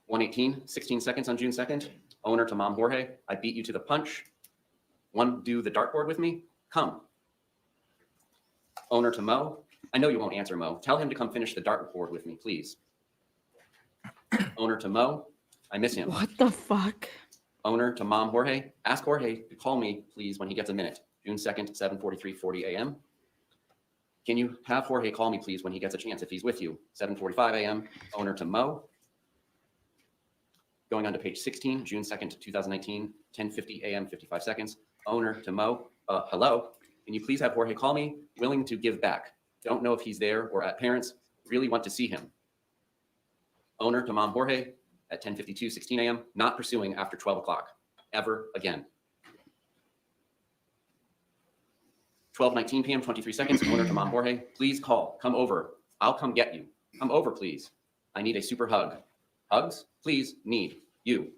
(1:18), 16 seconds on June 2nd. Owner to mom Jorge, I beat you to the punch. Want to do the dartboard with me? Come. Owner to Mo, I know you won't answer, Mo. Tell him to come finish the dartboard with me, please. Owner to Mo, I miss him. What the fuck? Owner to mom Jorge, ask Jorge to call me, please, when he gets a minute. June 2nd, 7:43:40 a.m. Can you have Jorge call me, please, when he gets a chance, if he's with you? 7:45 a.m. Owner to Mo. Going on to page 16, June 2nd, 2019, 10:50 a.m., 55 seconds. Owner to Mo. Hello, can you please have Jorge call me? Willing to give back. Don't know if he's there or at parents. Really want to see him. Owner to mom Jorge at 10:52, 16 a.m. Not pursuing after 12 o'clock. Ever again. 12:19 p.m., 23 seconds. Owner to mom Jorge. Please call. Come over. I'll come get you. Come over, please. I need a super hug. Hugs? Please. Need. You.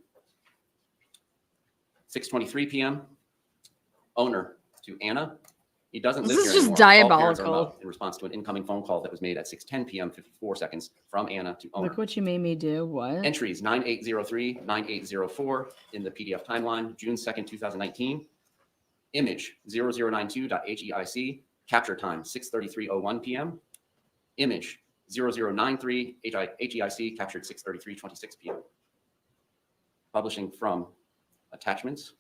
6:23 p.m. Owner to Anna. He doesn't live This here is just anymore. All parents are diabolical. remote in response to an incoming phone call that was made at 6:10 p.m., 54 seconds from Anna to owner. Look what you made me do. What? Entries 9803, 9804 in the PDF timeline, June 2nd, 2019. Image 0092.heic, capture time 6:33:01 p.m. Image 0093 HEIC, captured 6:33:26 p.m. Publishing from attachments.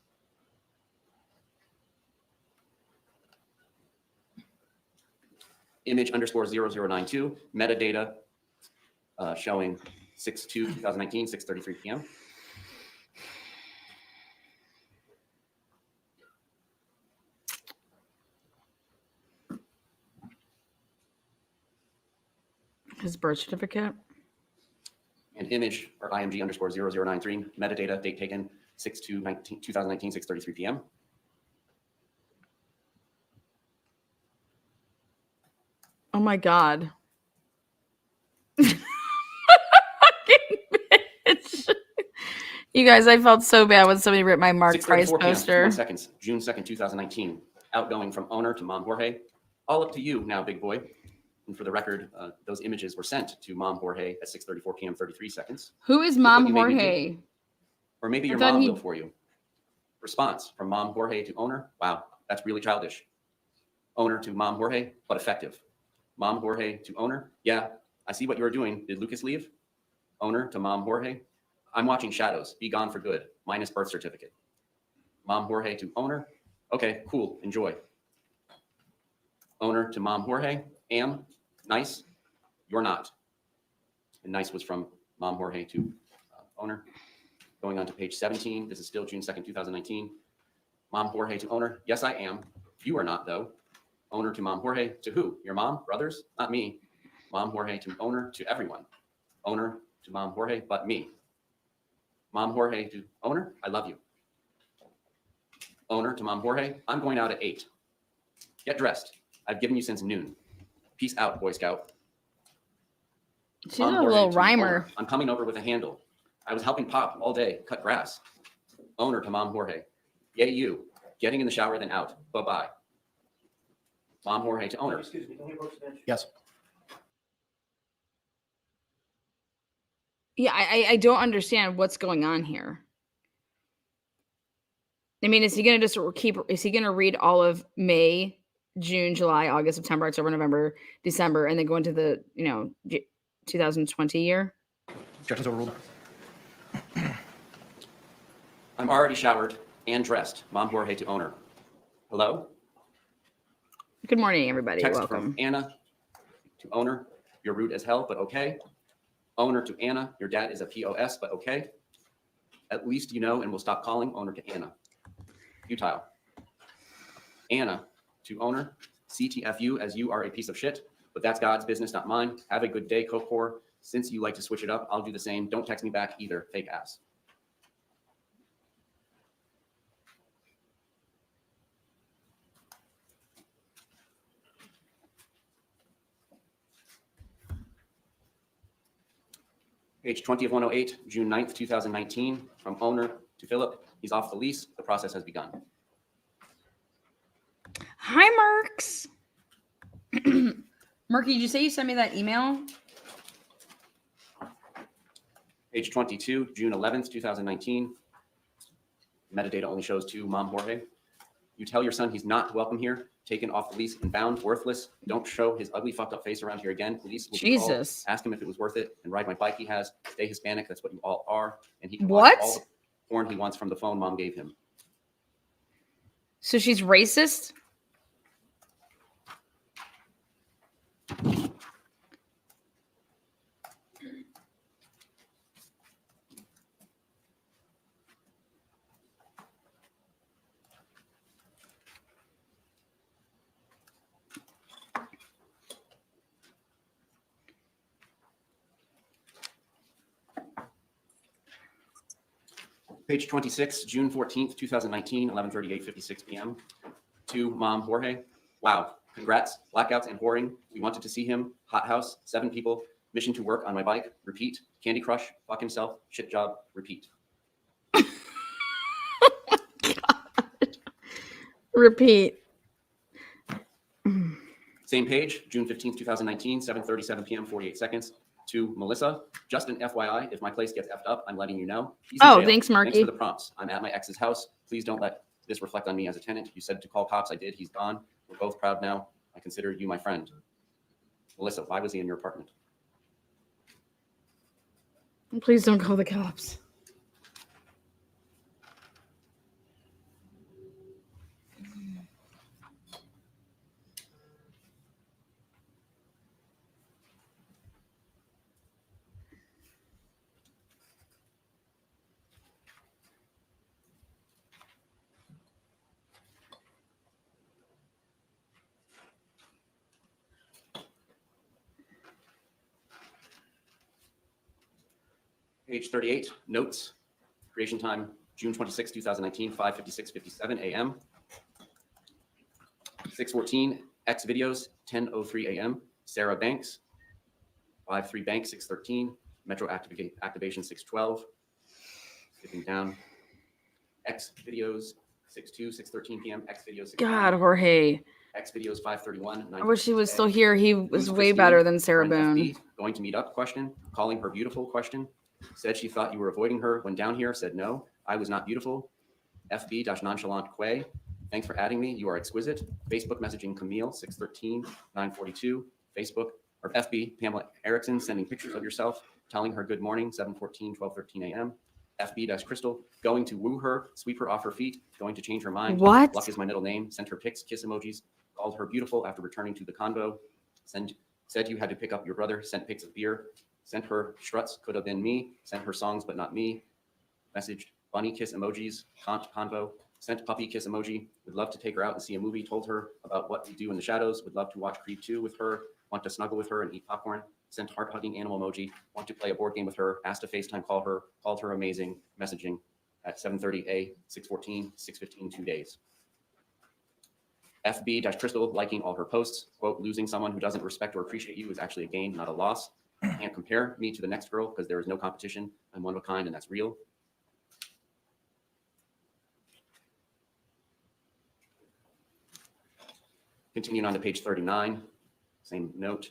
Image _0092, metadata showing 6/2/2019, 6:33 p.m. His birth certificate. And image or IMG _0093, metadata, date taken 6/2/2019, 6:33 p.m. Oh my God. Bitch. You guys, I felt so bad when somebody ripped my Mark Price 6:34 p.m., 51 poster. seconds, June 2nd, 2019. Outgoing from owner to mom Jorge. All up to you now, big boy. And for the record, those images were sent to mom Jorge at 6:34 p.m., 33 seconds. Who is Look Mom what you made me Jorge? Or maybe your I thought mom he- will for you. Response from mom Jorge to owner. Wow, that's really childish. Owner to mom Jorge, but effective. Mom Jorge to owner. Yeah, I see what you were doing. Did Lucas leave? Owner to mom Jorge. I'm watching shadows. Be gone for good. Minus birth certificate. Mom Jorge to owner. Okay, cool. Enjoy. Owner to mom Jorge. Am. Nice. You're not. And nice was from mom Jorge to owner. Going on to page 17. This is still June 2nd, 2019. Mom Jorge to owner. Yes, I am. You are not, though. Owner to mom Jorge. To who? Your mom? Brothers? Not me. Mom Jorge to owner. To everyone. Owner to mom Jorge, but me. Mom Jorge to owner. I love you. Owner to mom Jorge. I'm going out at 8. Get dressed. I've given you since noon. Peace out, Boy Scout. She's Mom a Jorge little to rhymer. owner. I'm coming over with a handle. I was helping Pop all day cut grass. Owner to mom Jorge. Yay, you. Getting in the shower, then out. Bye-bye. Mom Jorge to owner. Excuse me, don't approach the bench. Yes. Yeah, I don't understand what's going on here. I mean, is he going to just is he going to read all of May, June, July, August, September, October, November, December, and then go into the, 2020 year? Objections overruled. I'm already showered and dressed. Mom Jorge to owner. Hello? Good morning, everybody. Text Welcome. from Anna to owner. You're rude as hell, but okay. Owner to Anna. Your dad is a POS, but okay. At least you know and we'll stop calling. Owner to Anna. Futile. Anna to owner. CTFU, as you are a piece of shit, but that's God's business, not mine. Have a good day, Coke whore. Since you like to switch it up, I'll do the same. Don't text me back either, fake ass. Page 20 of 108, June 9th, 2019, from owner to Philip. He's off the lease. The process has begun. Hi, Merks. Murky, did you say you sent me that email? Page 22, June 11th, 2019. Metadata only shows to mom Jorge. You tell your son he's not welcome here, taken off the lease and bound, worthless. Don't show his ugly, fucked up face around here again. Police will be called. Jesus. Ask him if it was worth it and ride my bike he has. Stay Hispanic. That's what you all are. And he can watch all What? the porn he wants from the phone mom gave him. So she's racist? Page 26, June 14th, 2019, 11:38:56 p.m. To Mom Jorge. Wow, congrats, blackouts and whoring. We wanted to see him. Hot house, 7 people. Mission to work on my bike. Repeat. Candy Crush. Fuck himself. Shit job. Repeat. Repeat. Same page, June 15th, 2019, 7:37 p.m., 48 seconds. To Melissa, just an FYI, if my place gets effed up, I'm letting you know. He's in Oh, jail. thanks, Marky. Thanks for the prompts. I'm at my ex's house. Please don't let this reflect on me as a tenant. You said to call cops. I did. He's gone. We're both proud now. I consider you my friend. Melissa, why was he in your apartment? Please don't call the cops. Page 38, notes. Creation time, June 26, 2019, 5:56:57 a.m. 6:14, X videos, 10:03 a.m. Sarah Banks, 5:3 Bank, 6:13. Metro activation, 6:12. Skipping down. X videos, 6:2, 6:13 p.m. X videos, 6:10. God, Jorge. X videos, 5:31. I wish he was still here. He was Who's way Christine? better than Sarah Friend Boone. FB, going to meet up? Question. Calling her beautiful? Question. Said she thought you were avoiding her when down here. Said no, I was not beautiful. FB-nonchalant Quay. Thanks for adding me. You are exquisite. Facebook messaging Camille, 6:13, 9:42. Facebook or FB Pamela Erickson sending pictures of yourself, telling her good morning, 7:14, 12:13 a.m. FB-Crystal going to woo her, sweep her off her feet, going to change her mind. What? Luck is my middle name. Sent her pics, kiss emojis. Called her beautiful after returning to the condo. Said you had to pick up your brother. Sent pics of beer. Sent her struts, could have been me. Sent her songs, but not me. Messaged bunny kiss emojis, convo. Sent puppy kiss emoji. Would love to take her out and see a movie. Told her about what we do in the shadows. Would love to watch Creed 2 with her. Want to snuggle with her and eat popcorn. Sent heart hugging animal emoji. Want to play a board game with her. Asked to FaceTime call her. Called her amazing. Messaging at 7:30 6:14, 6:15, 2 days. FB-Crystal liking all her posts. Quote, losing someone who doesn't respect or appreciate you is actually a gain, not a loss. Can't compare me to the next girl because there is no competition. I'm one of a kind and that's real. Continuing on to page 39, same note.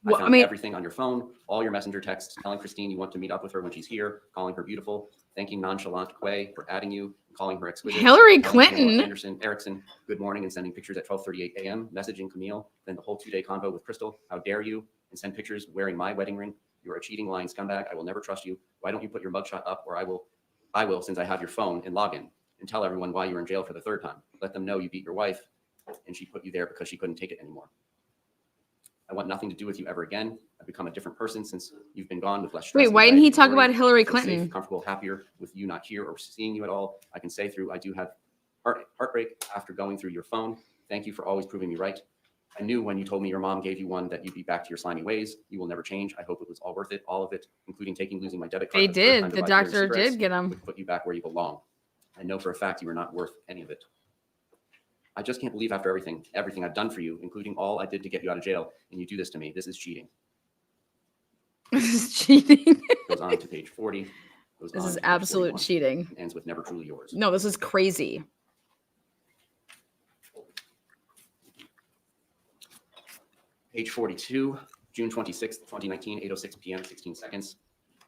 Well, I found everything on your phone, all your messenger texts, telling Christine you want to meet up with her when she's here, calling her beautiful, thanking nonchalant Quay for adding you, calling her exquisite. Hillary telling Pamela Clinton. Erickson, good morning, and sending pictures at 12:38 a.m., messaging Camille, then the whole 2-day convo with Crystal. How dare you? And send pictures wearing my wedding ring. You're a cheating, lying scumbag. I will never trust you. Why don't you put your mugshot up, or I will, since I have your phone, and log in and tell everyone why you're in jail for the 3rd time. Let them know you beat your wife and she put you there because she couldn't take it anymore. I want nothing to do with you ever again. I've become a different person since you've been gone with less stress. Wait, why didn't he talk about Hillary Feel safe, Clinton? comfortable, happier with you not here or seeing you at all. I can say through, I do have heartbreak after going through your phone. Thank you for always proving me right. I knew when you told me your mom gave you one that you'd be back to your slimy ways. You will never change. I hope it was all worth it, all of it, including losing my debit card. They for the third did. time to The buy beer and doctor cigarettes, did get him. would put you back where you belong. I know for a fact you are not worth any of it. I just can't believe after everything I've done for you, including all I did to get you out of jail, and you do this to me. This is cheating. This is cheating. Goes on to page 40. Goes This on is to page absolute 41, cheating. Ends with never truly yours. No, this is crazy. Page 42, June 26th, 2019, 8:06 p.m., 16 seconds.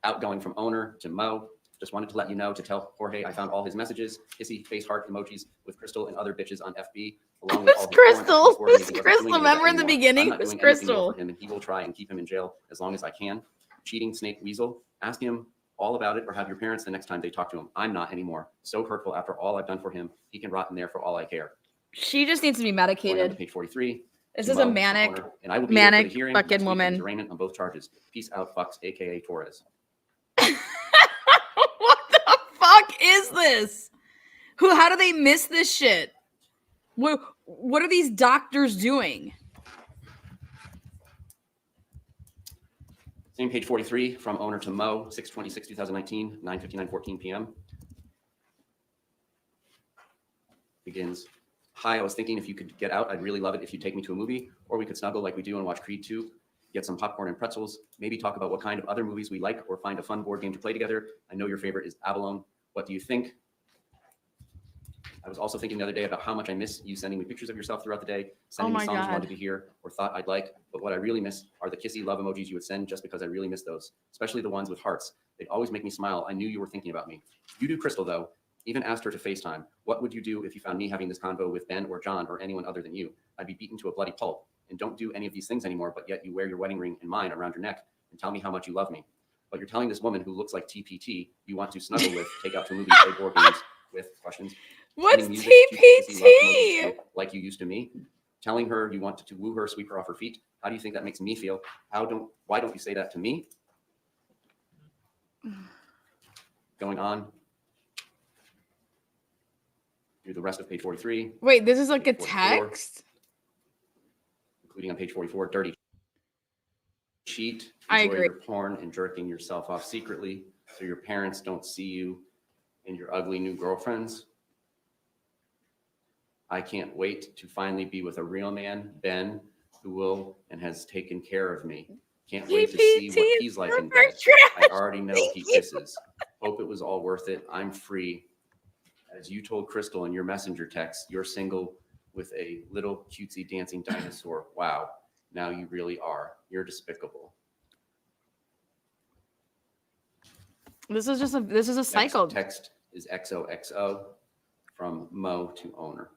Outgoing from owner to Mo. Just wanted to let you know to tell Jorge I found all his messages, hissy face heart emojis with Crystal and other bitches on FB, along with Who's all his porn, and Crystal? he swore to me Who's he wasn't Crystal? doing any of that Remember in the anymore. beginning? I'm not Who's doing anything more Crystal? for him, and he will try and keep him in jail as long as I can. Cheating snake weasel. Ask him all about it or have your parents the next time they talk to him. I'm not anymore. So hurtful after all I've done for him. He can rot in there for all I care. She just needs to be Going on to medicated. page 43. This to is a Mo, manic, owner, and I will be there for manic the hearing fucking next week for his woman. arraignment on both charges. Peace out, fucks, aka Torres. What the fuck is this? How do they miss this shit? What are these doctors doing? Same page 43 from owner to Mo, 6/26/2019, 9:59:14 p.m. Begins. Hi, I was thinking if you could get out, I'd really love it if you take me to a movie, or we could snuggle like we do and watch Creed 2, get some popcorn and pretzels, maybe talk about what kind of other movies we like, or find a fun board game to play together. I know your favorite is Avalon. What do you think? I was also thinking the other day about how much I miss you sending me pictures of yourself throughout the day, sending Oh me my songs you God. wanted to hear or thought I'd like. But what I really miss are the kissy love emojis you would send, just because I really miss those, especially the ones with hearts. They'd always make me smile. I knew you were thinking about me. You do Crystal, though. Even asked her to FaceTime. What would you do if you found me having this convo with Ben or John or anyone other than you? I'd be beaten to a bloody pulp. And don't do any of these things anymore, but yet you wear your wedding ring and mine around your neck and tell me how much you love me. But you're telling this woman who looks like TPT you want to snuggle with, take out to movies, play board games with questions. What's Sending music to kissy love emojis TPT? to, like you used to me. Telling her you want to woo her, sweep her off her feet. How do you think that makes me feel? Why don't you say that to me? Going on through the rest of page 43, Wait, this is like a Page 44. text? including on page 44, dirty cheat, I enjoying agree. your porn and jerking yourself off secretly so your parents don't see you and your ugly new girlfriends. I can't wait to finally be with a real man, Ben, who will and has taken care of me. Can't wait to see what he's like in bed. I already know he kisses. Hope it was all worth it. I'm free. As you told Crystal in your messenger text, you're single with a little cutesy dancing dinosaur. Wow. Now you really are. You're despicable. This is a cycle. Next text is XOXO from Mo to owner.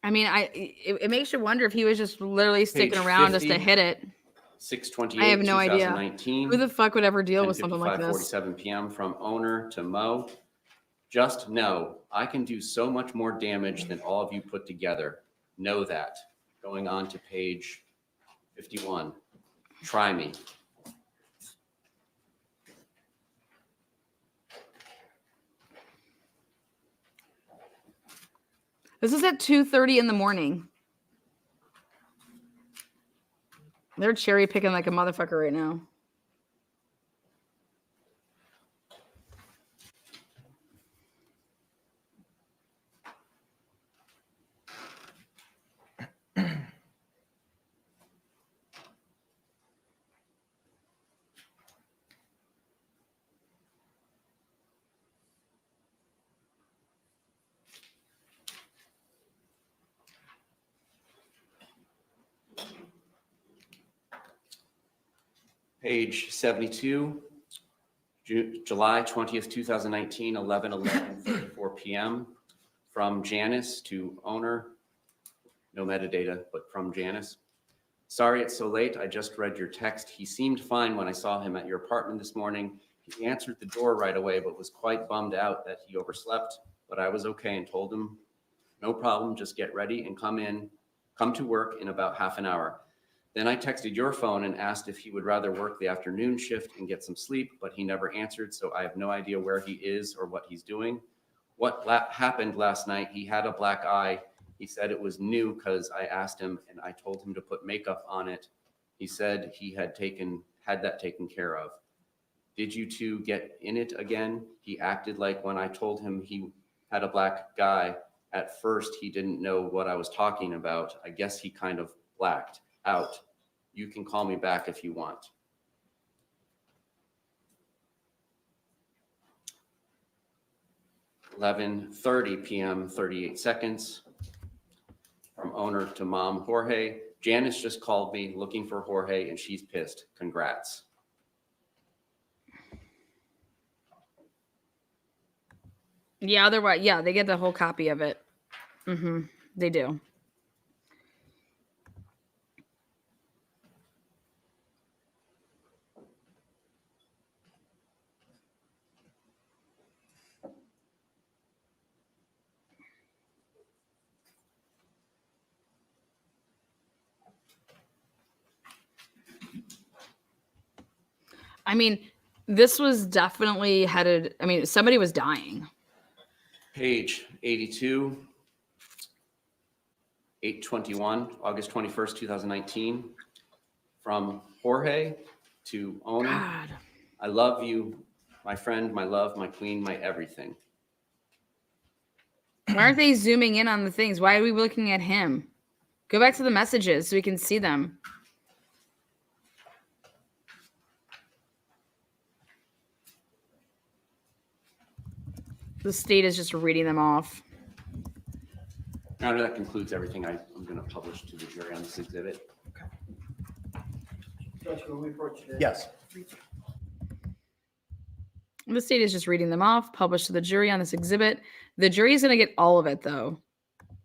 I mean, it makes you wonder if he was just literally sticking Page around just to 50. hit it. 6/28, I have no idea. 2019. Who the fuck would ever deal with something like this? 10:47 p.m. from owner to Mo. Just know I can do so much more damage than all of you put together. Know that. Going on to page 51. Try me. This is at 2:30 in the morning. They're cherry picking like a motherfucker right now. Page 72, July 20th, 2019, 11:34 p.m. From Janice to owner. No metadata, but from Janice. Sorry it's so late. I just read your text. He seemed fine when I saw him at your apartment this morning. He answered the door right away, but was quite bummed out that he overslept. But I was okay and told him, no problem, just get ready and come to work in about half an hour. Then I texted your phone and asked if he would rather work the afternoon shift and get some sleep, but he never answered, so I have no idea where he is or what he's doing. What happened last night, he had a black eye. He said it was new because I asked him and I told him to put makeup on it. He said he had that taken care of. Did you two get in it again? He acted like when I told him he had a black guy, at first he didn't know what I was talking about. I guess he kind of blacked out. You can call me back if you want. 11:30 PM, 38 seconds. From owner to mom, Jorge. Janice just called me looking for Jorge and she's pissed. Congrats. Yeah, otherwise, yeah, they get the whole copy of it. They do. I mean, this was definitely headed. I mean, somebody was dying. Page 82, 8/21, August 21st, 2019. From Jorge to owner. God. I love you, my friend, my love, my queen, my everything. Why aren't they zooming in on the things? Why are we looking at him? Go back to the messages so we can see them. The state is just reading them off. Now that concludes everything I'm going to publish to the jury on this exhibit. Judge, will we approach the? Yes. The state is just reading them off, published to the jury on this exhibit. The jury is going to get all of it, though.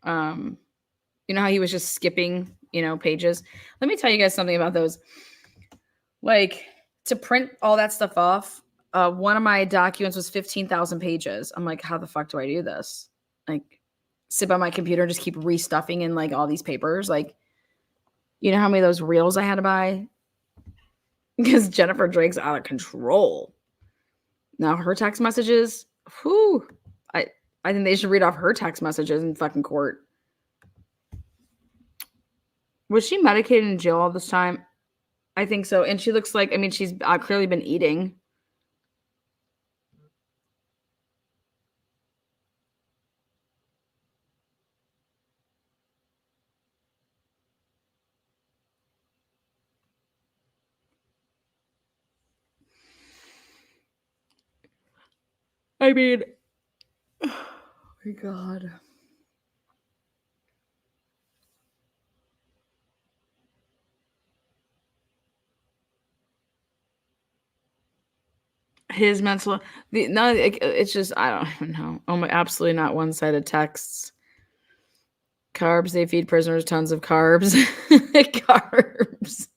You know how he was just skipping, pages? Let me tell you guys something about those. Like, to print all that stuff off, one of my documents was 15,000 pages. I'm like, how the fuck do I do this? Like, sit by my computer and just keep restuffing in, like, all these papers. Like, you know how many of those reels I had to buy? Because Jennifer Drake's out of control. Now her text messages, whew, I think they should read off her text messages in fucking court. Was she medicated in jail all this time? I think so. And she looks like, she's clearly been eating. Oh my God. His mental, it's just, I don't even know. Oh my, absolutely not one-sided texts. Carbs, they feed prisoners tons of carbs. Carbs.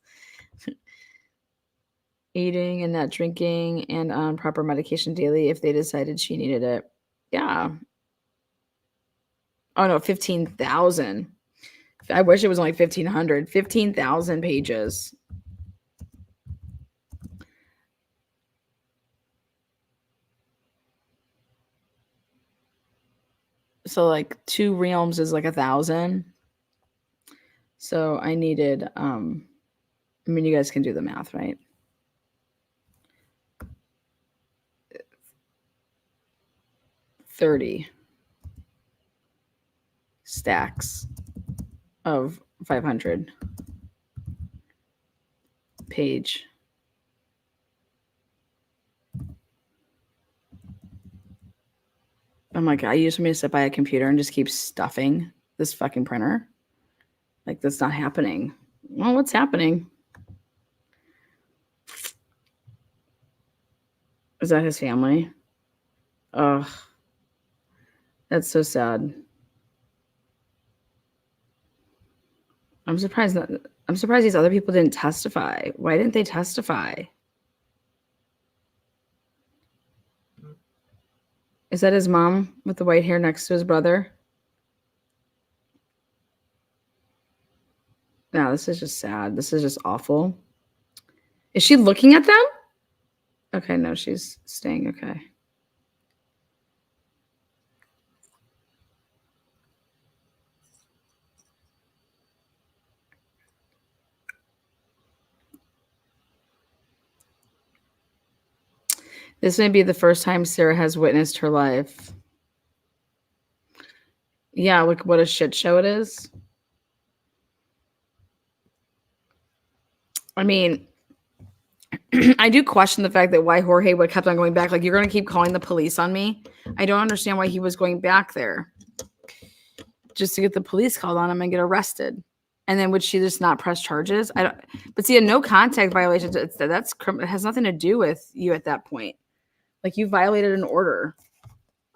Eating and not drinking and on proper medication daily if they decided she needed it. Yeah. Oh no, 15,000. I wish it was only 1,500. 15,000 pages. So like 2 realms is like 1,000. So I needed, you guys can do the math, right? 30 stacks of 500 page. I'm like, I used me to sit by a computer and just keep stuffing this fucking printer. Like, that's not happening. Well, what's happening? Is that his family? Ugh. That's so sad. I'm surprised these other people didn't testify. Why didn't they testify? Is that his mom with the white hair next to his brother? No, this is just sad. This is just awful. Is she looking at them? Okay, no, she's staying okay. This may be the first time Sarah has witnessed her life. Yeah, look what a shit show it is. I do question the fact that why Jorge would kept on going back. Like, you're going to keep calling the police on me. I don't understand why he was going back there just to get the police called on him and get arrested. And then would she just not press charges? I don't. But see, a no contact violation. It has nothing to do with you at that point. Like, you violated an order,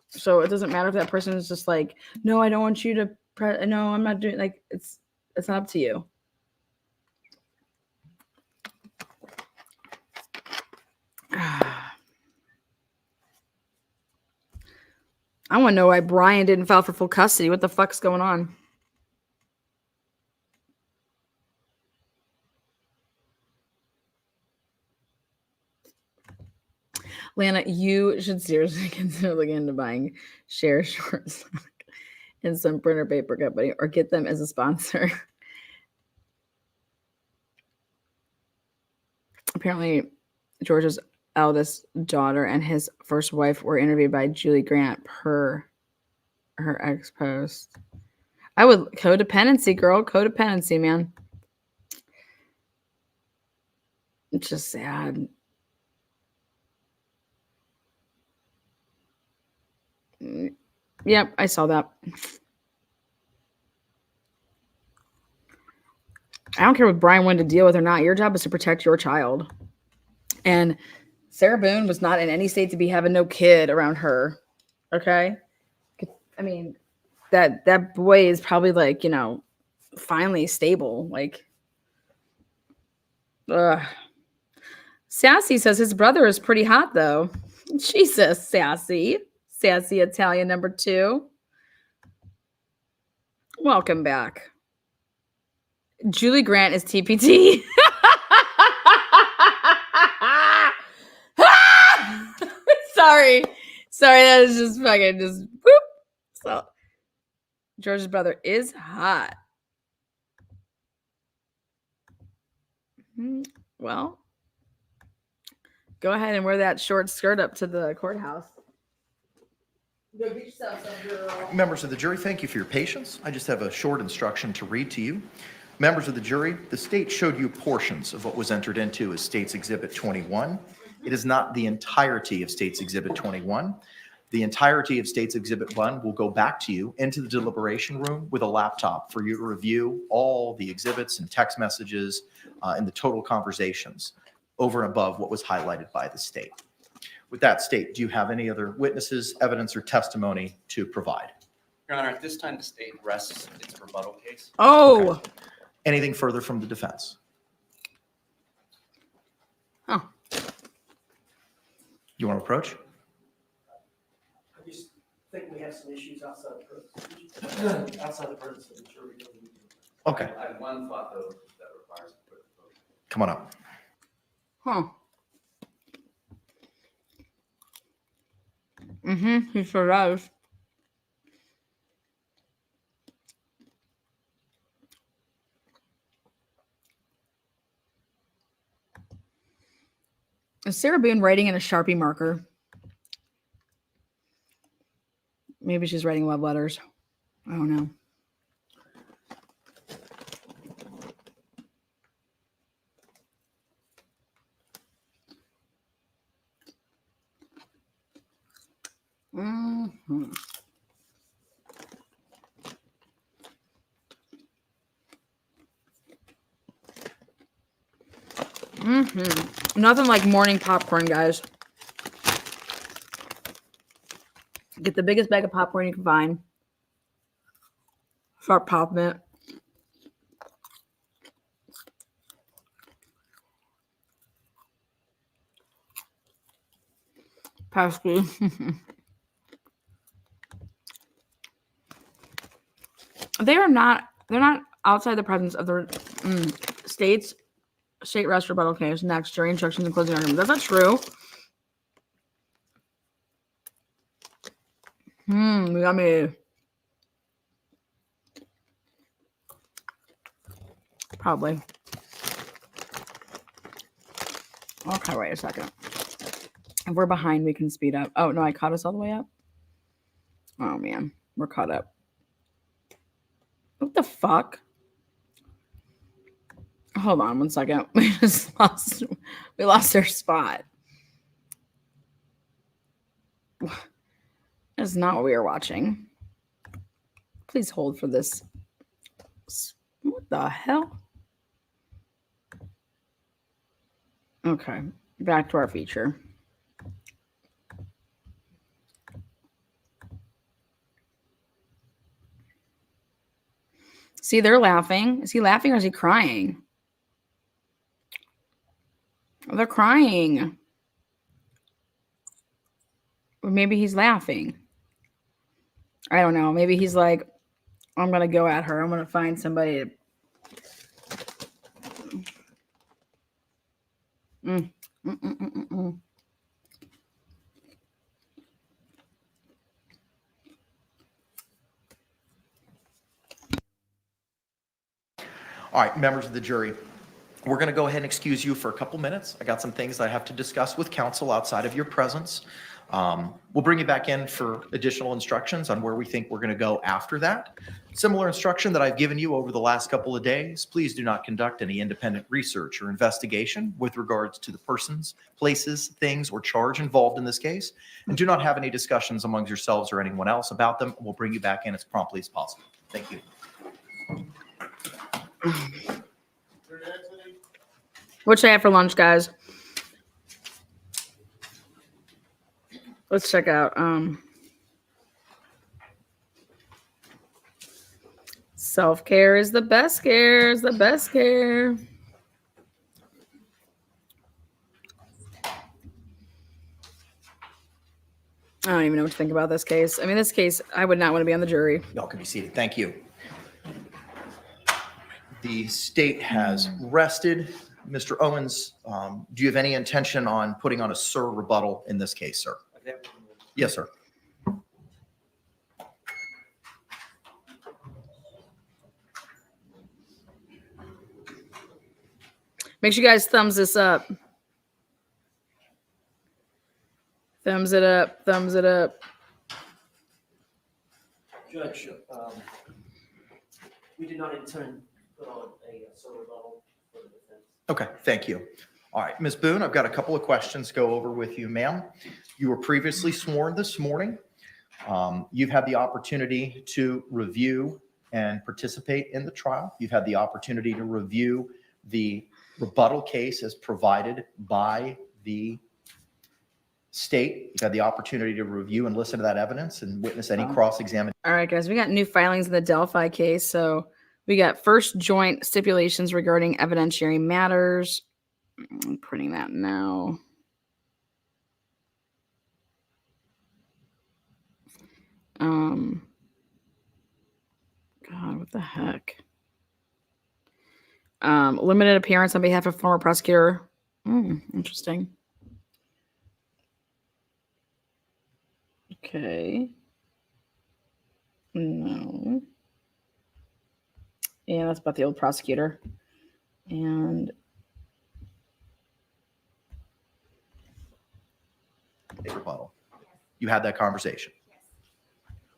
so it doesn't matter if that person is just like, no, I don't want you to press. No, I'm not doing. Like, it's not up to you. I want to know why Brian didn't file for full custody. What the fuck's going on? Lana, you should seriously consider looking into buying share shorts in some printer paper company or get them as a sponsor. Apparently, George's eldest daughter and his first wife were interviewed by Julie Grant per her ex post. I would codependency, girl. Codependency, man. It's just sad. Yep, I saw that. I don't care what Brian wanted to deal with or not. Your job is to protect your child. And Sarah Boone was not in any state to be having no kid around her. Okay? I mean, that boy is probably like, finally stable. Like, ugh. Sassy says his brother is pretty hot, though. Jesus, Sassy. Sassy Italian number 2. Welcome back. Julie Grant is TPT. Sorry, that is just fucking just whoop. So George's brother is hot. Well, go ahead and wear that short skirt up to the courthouse. Go get yourself some, girl. Members of the jury, thank you for your patience. I just have a short instruction to read to you. Members of the jury, the state showed you portions of what was entered into as State's Exhibit 21. It is not the entirety of State's Exhibit 21. The entirety of State's Exhibit 1 will go back to you into the deliberation room with a laptop for you to review all the exhibits and text messages and the total conversations over and above what was highlighted by the state. With that, State, do you have any other witnesses, evidence, or testimony to provide? Your Honor, at this time, the state rests its rebuttal case. Oh. Okay. Anything further from the defense? Oh. You want to approach? I just think we have some issues outside the presence of the jury. Okay, I have one thought, though, that requires a quick vote. come on up. Huh. He sure does. Is Sarah Boone writing in a Sharpie marker? Maybe she's writing love letters. I don't know. Mm-hmm. Nothing like morning popcorn, guys. Get the biggest bag of popcorn you can find. Start popping it. Pesky. They're not outside the presence of the state rest rebuttal case. Next, jury instructions and closing argument. That's not true. Yummy. Probably. Okay, wait a second. If we're behind, we can speed up. Oh, no, I caught us all the way up. Oh, man. We're caught up. What the fuck? Hold on one second. We lost our spot. That's not what we were watching. Please hold for this. What the hell? Okay, back to our feature. See, they're laughing. Is he laughing or is he crying? They're crying. Or maybe he's laughing. I don't know. Maybe he's like, I'm going to go at her. I'm going to find somebody to. All right, members of the jury, we're going to go ahead and excuse you for a couple minutes. I got some things that I have to discuss with counsel outside of your presence. We'll bring you back in for additional instructions on where we think we're going to go after that. Similar instruction that I've given you over the last couple of days. Please do not conduct any independent research or investigation with regards to the persons, places, things, or charge involved in this case, and do not have any discussions amongst yourselves or anyone else about them. We'll bring you back in as promptly as possible. Thank you. What should I have for lunch, guys? Let's check out self-care is the best care, is the best care. I don't even know what to think about this case. I mean, this case, I would not want to be on the jury. Y'all can be seated. Thank you. The state has rested. Mr. Owens, do you have any intention on putting on a sir rebuttal in this case, sir? Yes, sir. Make sure you guys thumbs this up. Thumbs it up. Thumbs it up. Judge, we did not intend to put on a sole rebuttal for the defense. Okay, thank you. All right, Ms. Boone, I've got a couple of questions to go over with you, ma'am. You were previously sworn this morning. You've had the opportunity to review and participate in the trial. You've had the opportunity to review the rebuttal case as provided by the state. You've had the opportunity to review and listen to that evidence and witness any cross-examination. All right, guys, we got new filings in the Delphi case. So we got first joint stipulations regarding evidentiary matters. I'm printing that now. God, what the heck? Limited appearance on behalf of former prosecutor. Interesting. Okay. No. Yeah, that's about the old prosecutor. And Rebuttal. You had that conversation.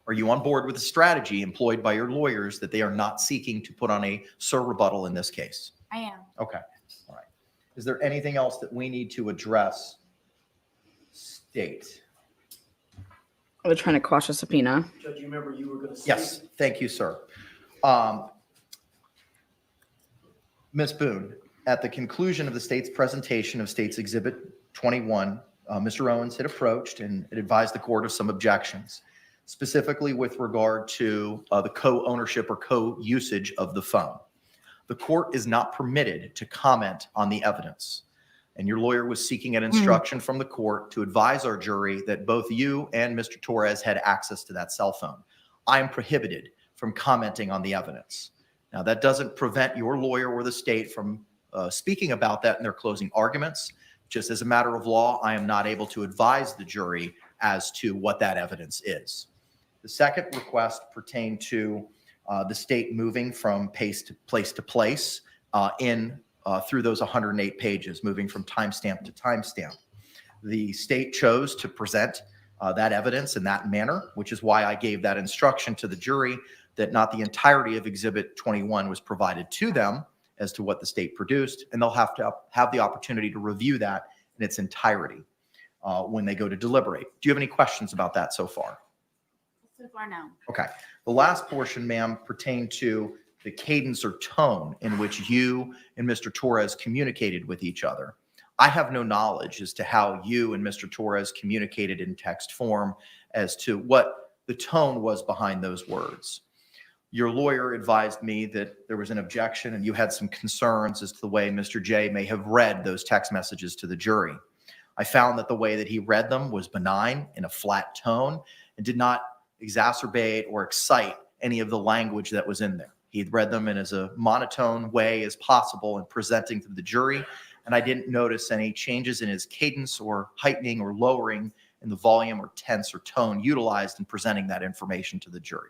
Are you on board with the strategy employed by your lawyers that they are not seeking to put on a sir rebuttal in this case? I am. Okay. All right. Is there anything else that we need to address? State. they're trying to quash a subpoena. Judge, you remember you were going to say. Yes. Thank you, sir. Ms. Boone, at the conclusion of the state's presentation of State's Exhibit 21, Mr. Owens had approached and had advised the court of some objections, specifically with regard to the co-ownership or co-usage of the phone. The court is not permitted to comment on the evidence, and your lawyer was seeking an instruction from the court to advise our jury that both you and Mr. Torres had access to that cell phone. I am prohibited from commenting on the evidence. Now, that doesn't prevent your lawyer or the state from speaking about that in their closing arguments. Just as a matter of law, I am not able to advise the jury as to what that evidence is. The second request pertained to the state moving from place to place through those 108 pages, moving from timestamp to timestamp. The state chose to present that evidence in that manner, which is why I gave that instruction to the jury that not the entirety of Exhibit 21 was provided to them, as to what the state produced, and they'll have to have the opportunity to review that in its entirety when they go to deliberate. Do you have any questions about that so far? So far, no. Okay. The last portion, ma'am, pertained to the cadence or tone in which you and Mr. Torres communicated with each other. I have no knowledge as to how you and Mr. Torres communicated in text form as to what the tone was behind those words. Your lawyer advised me that there was an objection and you had some concerns as to the way Mr. J may have read those text messages to the jury. I found that the way that he read them was benign, in a flat tone, and did not exacerbate or excite any of the language that was in there. He had read them in as a monotone way as possible in presenting to the jury, and I didn't notice any changes in his cadence or heightening or lowering in the volume or tense or tone utilized in presenting that information to the jury.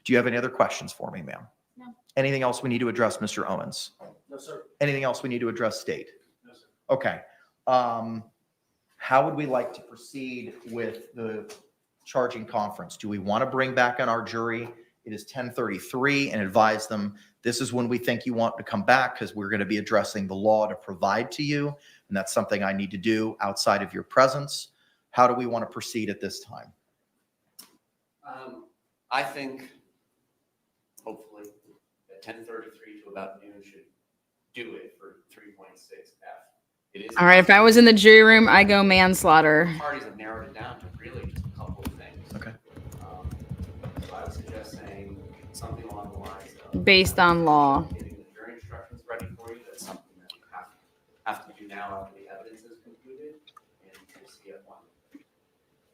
Do you have any other questions for me, ma'am? No. Anything else we need to address, Mr. Owens? No, sir. Anything else we need to address, state? No, sir. Okay. How would we like to proceed with the charging conference? Do we want to bring back on our jury? It is 10:33 and advise them this is when we think you want to come back because we're going to be addressing the law to provide to you. And that's something I need to do outside of your presence. How do we want to proceed at this time? I think hopefully at 10:33 to about noon should do it for 3.6F. It is. All right. If I was in the jury room, I go manslaughter. Parties have narrowed it down to really just a couple of things. Okay. So I would suggest saying something along the lines of Based on law. getting the jury instructions ready for you. That's something that you have to do now after the evidence is concluded, and you'll see at 1.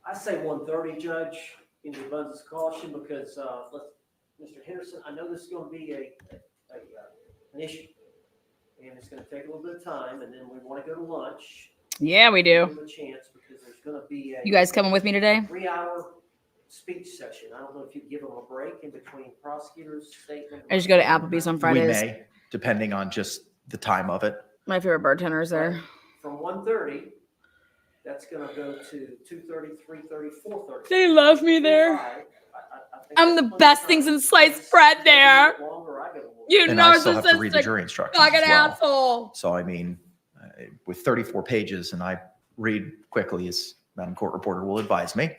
I say 1:30, Judge, in the abundance of caution, because, Mr. Henderson, I know this is gonna be an issue. And it's gonna take a little bit of time, and then we wanna go to lunch. Yeah, we do. Give them a chance, because there's gonna be You guys coming with me today? 3-hour speech session. I don't know if you give them a break in between prosecutors' statement. I just go to Applebee's on We Fridays. may, depending on just the time of it. My favorite bartender is there. From 1:30, that's gonna go to 2:30, 3:30, 4:30. They love me there. I'm the best things in sliced bread there. You And I still have to read the narcissistic jury instructions fucking as well. asshole. So I mean, with 34 pages, and I read quickly, as Madam Court Reporter will advise me.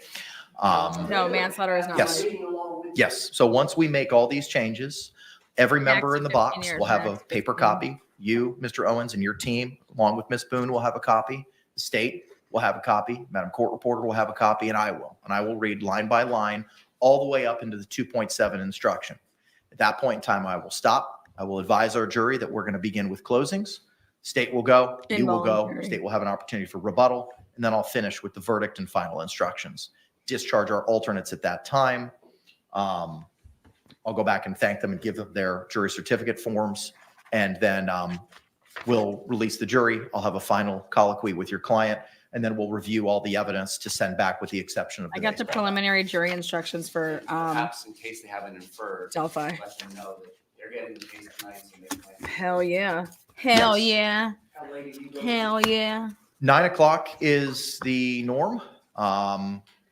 No, manslaughter is not Yes. one. Yes. So once we make all these changes, every member in the 15 box years, will have a next paper 15. copy. You, Mr. Owens, and your team, along with Ms. Boone, will have a copy. The state will have a copy. Madam Court Reporter will have a copy, and I will. And I will read line by line all the way up into the 2.7 instruction. At that point in time, I will stop. I will advise our jury that we're going to begin with closings. State will go, you will go, Involuntary. state will have an opportunity for rebuttal, and then I'll finish with the verdict and final instructions. Discharge our alternates at that time. I'll go back and thank them and give them their jury certificate forms, and then we'll release the jury. I'll have a final colloquy with your client, and then we'll review all the evidence to send back with the exception of I the got the baseball. preliminary jury instructions for Perhaps in case they haven't inferred, Delphi. let them know that they're getting the case tonight, so they can. Hell yeah. Hell Yes. yeah. How late are you going? Hell yeah. 9 o'clock is the norm.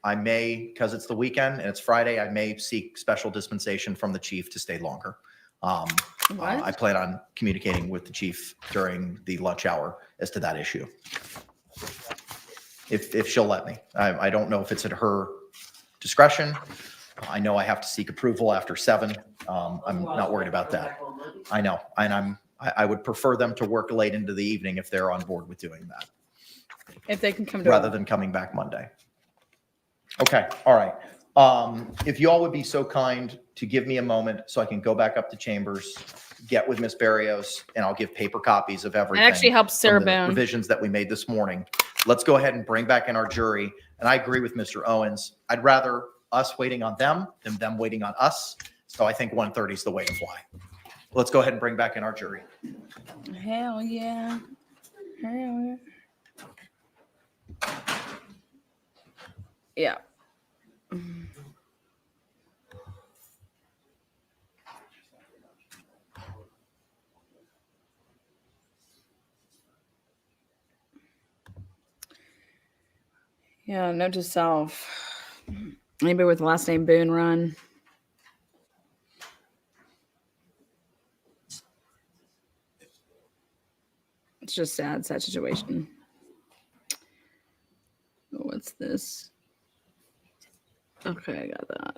I may, because it's the weekend and it's Friday, I may seek special dispensation from the chief to stay longer. I What? plan on communicating with the chief during the lunch hour as to that issue. If she'll let me. I don't know if it's at her discretion. I know I have to seek approval after 7. I'm not worried about that. I know. And I would prefer them to work late into the evening if they're on board with doing that, If they can come to rather than coming back Monday. Okay, all right. If you all would be so kind to give me a moment so I can go back up to chambers, get with Ms. Barrios, and I'll give paper copies of It everything. actually helps Sarah from the Boone. revisions that we made this morning. Let's go ahead and bring back in our jury. And I agree with Mr. Owens. I'd rather us waiting on them than them waiting on us. So I think 1:30 is the way to fly. Let's go ahead and bring back in our jury. Hell yeah. Hell yeah. Yeah. Yeah, note to self. Anybody with the last name Boone run? It's just sad situation. What's this? Okay, I got that.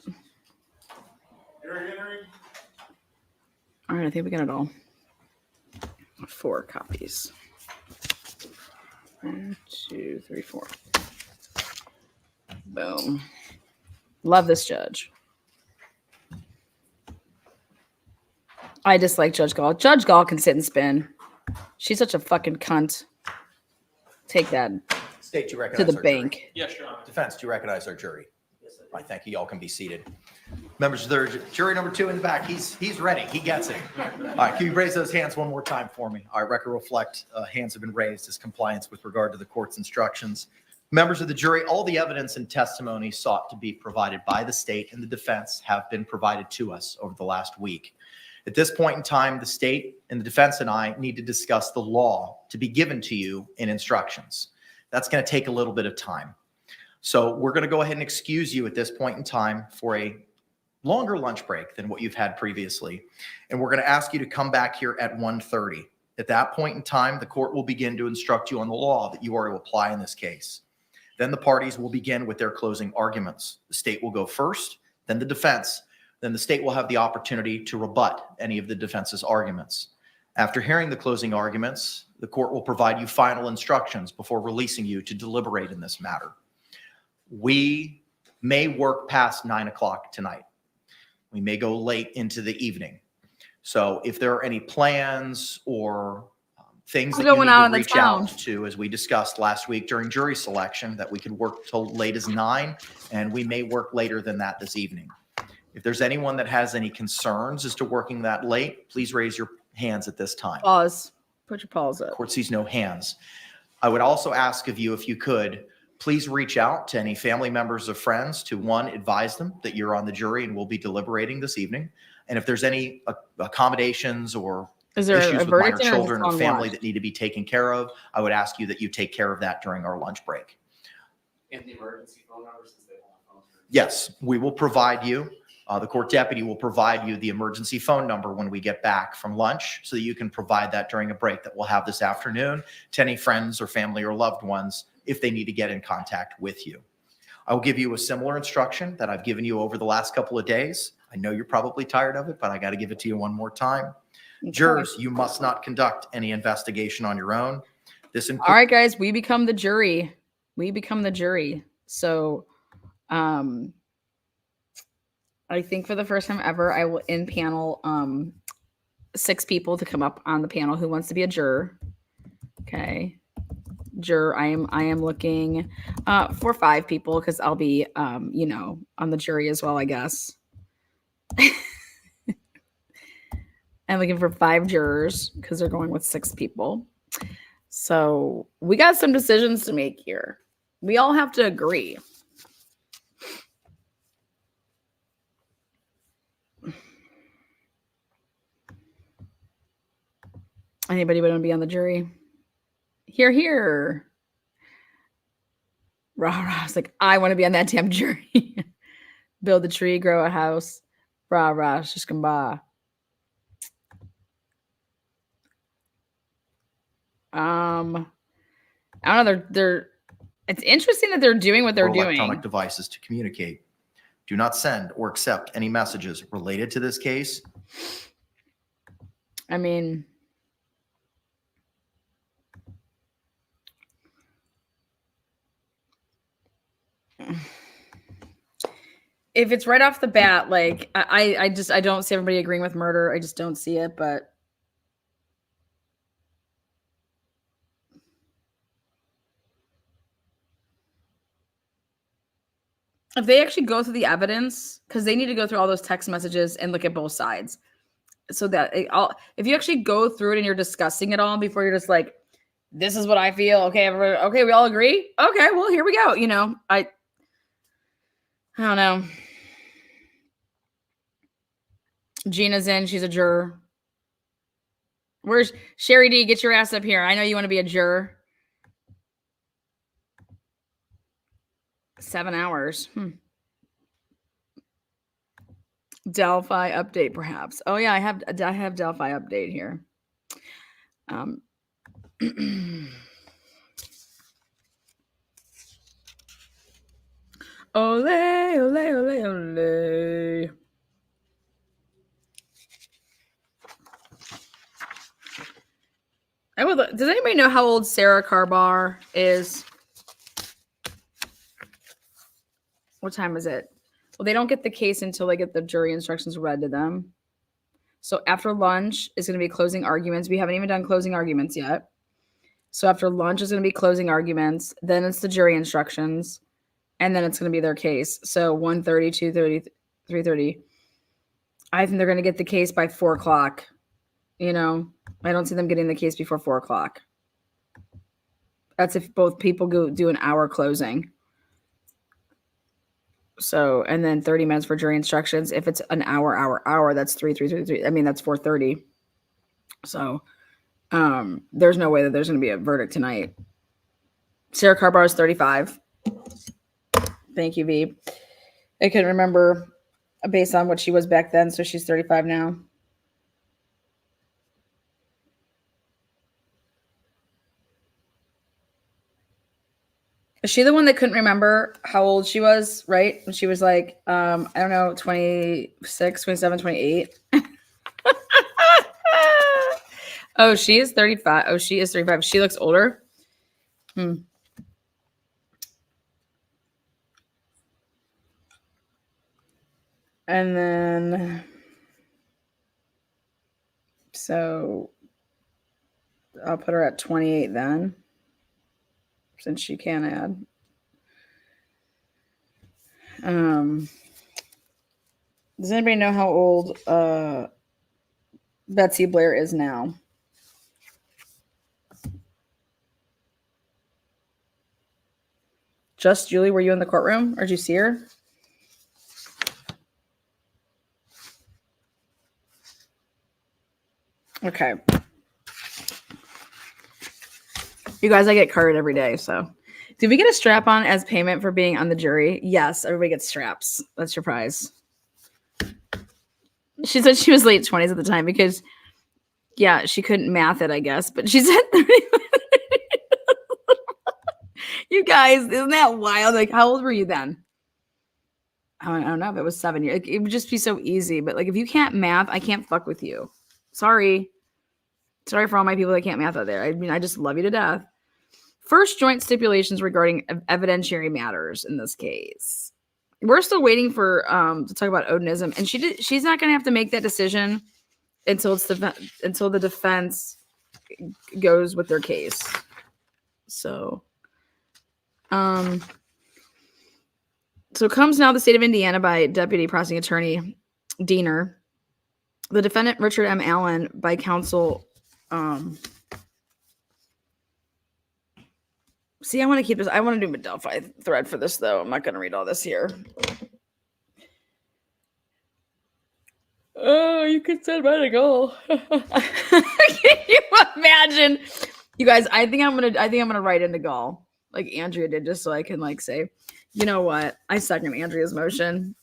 All right, I think we got it all. 4 copies. 1, 2, 3, 4. Boom. Love this judge. I dislike Judge Gall. Judge Gall can sit and spin. She's such a fucking cunt. Take that State, do you to recognize the our jury? bank. Yes, Your Honor. Defense, do you recognize our jury? Yes, I do. I thank you. Y'all can be seated. Members of the jury number 2 in the back, he's ready. He gets it. All right, can you raise those hands one more time for me? All right, record reflect, hands have been raised as compliance with regard to the court's instructions. Members of the jury, all the evidence and testimony sought to be provided by the state and the defense have been provided to us over the last week. At this point in time, the state and the defense and I need to discuss the law to be given to you in instructions. That's going to take a little bit of time. So we're going to go ahead and excuse you at this point in time for a longer lunch break than what you've had previously. And we're going to ask you to come back here at 1:30. At that point in time, the court will begin to instruct you on the law that you are to apply in this case. Then the parties will begin with their closing arguments. The state will go first, then the defense. Then the state will have the opportunity to rebut any of the defense's arguments. After hearing the closing arguments, the court will provide you final instructions before releasing you to deliberate in this matter. We may work past 9 o'clock tonight. We may go late into the evening. So if there are any plans or things that you going need out to in the reach town. out to, as we discussed last week during jury selection, that we could work till late as 9, and we may work later than that this evening. If there's anyone that has any concerns as to working that late, please raise your hands at this time. Pause. Put your paws up. Court sees no hands. I would also ask of you, if you could, please reach out to any family members or friends to, one, advise them that you're on the jury and will be deliberating this evening. And if there's any accommodations or Is there issues a with minor verdict in children or on family what? that need to be taken care of, I would ask you that you take care of that during our lunch break. And the emergency phone number, since they don't have phones for. Yes, we will provide you. The court deputy will provide you the emergency phone number when we get back from lunch so that you can provide that during a break that we'll have this afternoon to any friends or family or loved ones if they need to get in contact with you. I will give you a similar instruction that I've given you over the last couple of days. I know you're probably tired of it, but I got to give it to you one more time. Okay. Jurors, you must not conduct any investigation on your own. This All right, guys, we become the jury. We become the jury. So, I think for the first time ever, I will in panel 6 people to come up on the panel who wants to be a juror. Okay. Juror, I am looking for 5 people because I'll be on the jury as well, I guess. I'm looking for 5 jurors because they're going with 6 people. So we got some decisions to make here. We all have to agree. Anybody want to be on the jury? Hear, hear. Rah, rah. I was like, I want to be on that damn jury. Build a tree, grow a house. Rah, rah, shishkamba. I don't know. They're. It's interesting that they're doing what they're or doing. electronic devices to communicate. Do not send or accept any messages related to this case. I mean, if it's right off the bat, like I don't see everybody agreeing with murder. I just don't see it, but if they actually go through the evidence, because they need to go through all those text messages and look at both sides, so that if you actually go through it and you're discussing it all before you're just like, this is what I feel. Okay, everybody, okay, we all agree. Okay, well, here we go. I don't know. Gina's in. She's a juror. Where's Sherry D? Get your ass up here. I know you want to be a juror. 7 hours. Delphi update, perhaps. Oh yeah, I have Delphi update here. Ole, ole, ole, ole. Does anybody know how old Sarah Carbar is? What time is it? Well, they don't get the case until they get the jury instructions read to them. So after lunch is going to be closing arguments. We haven't even done closing arguments yet. So after lunch is going to be closing arguments. Then it's the jury instructions. And then it's going to be their case. So 1:30, 2:30, 3:30. I think they're going to get the case by 4 o'clock. You know, I don't see them getting the case before 4 o'clock. That's if both people go do an hour closing. So, and then 30 minutes for jury instructions. If it's an hour, that's 3. I mean, that's 4:30. So, there's no way that there's going to be a verdict tonight. Sarah Carbar is 35. Thank you, V. I couldn't remember based on what she was back then, so she's 35 now. Is she the one that couldn't remember how old she was, right? When she was like, I don't know, 26, 27, 28. Oh, she is 35. Oh, she is 35. She looks older. And then, so I'll put her at 28 then, since she can add. Does anybody know how old Betsy Blair is now? Just Julie, were you in the courtroom or did you see her? Okay. You guys, I get carded every day, so. Did we get a strap on as payment for being on the jury? Yes, everybody gets straps. That's your prize. She said she was late 20s at the time because, yeah, she couldn't math it, I guess. But she said 30. You guys, isn't that wild? Like, how old were you then? I don't know if it was 7 years. It would just be so easy. But, like, if you can't math, I can't fuck with you. Sorry. Sorry for all my people that can't math out there. I mean, I just love you to death. First joint stipulations regarding evidentiary matters in this case. We're still waiting for to talk about Odinism, and she's not going to have to make that decision until the defense goes with their case. So, so comes now the state of Indiana by Deputy Prosecuting Attorney Diener, the defendant Richard M. Allen by counsel. See, I want to keep this. I want to do a Delphi thread for this, though. I'm not going to read all this here. Oh, you could send mine a goal. Can you imagine? You guys, I think I'm gonna write in the goal like Andrea did, just so I can like say, you know what? I second Andrea's motion,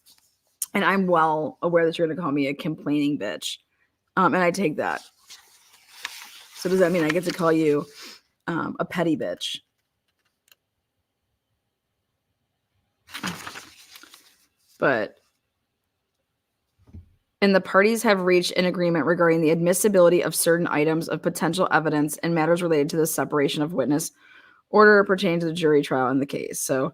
and I'm well aware that you're gonna call me a complaining bitch, and I take that. So does that mean I get to call you a petty bitch? But, and the parties have reached an agreement regarding the admissibility of certain items of potential evidence and matters related to the separation of witness order pertaining to the jury trial in the case. So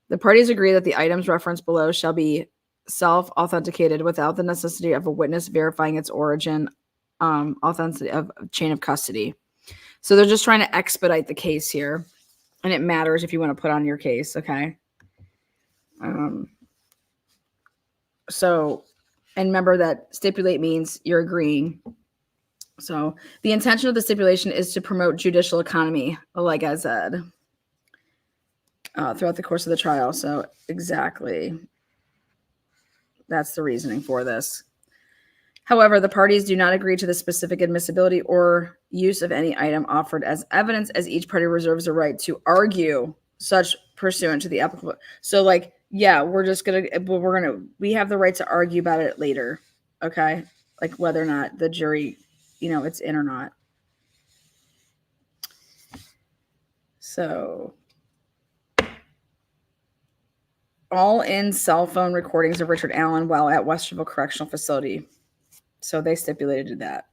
the parties agree that the items referenced below shall be self-authenticated without the necessity of a witness verifying its origin, authenticity of chain of custody. So they're just trying to expedite the case here. And it matters if you want to put on your case, okay? So, and remember that stipulate means you're agreeing. So the intention of the stipulation is to promote judicial economy, like I said, throughout the course of the trial. So exactly, that's the reasoning for this. However, the parties do not agree to the specific admissibility or use of any item offered as evidence, as each party reserves the right to argue such pursuant to the applicable. So like, yeah, we have the right to argue about it later. Okay. Like whether or not the jury, it's in or not. So, all in cell phone recordings of Richard Allen while at Westerville Correctional Facility. So they stipulated that.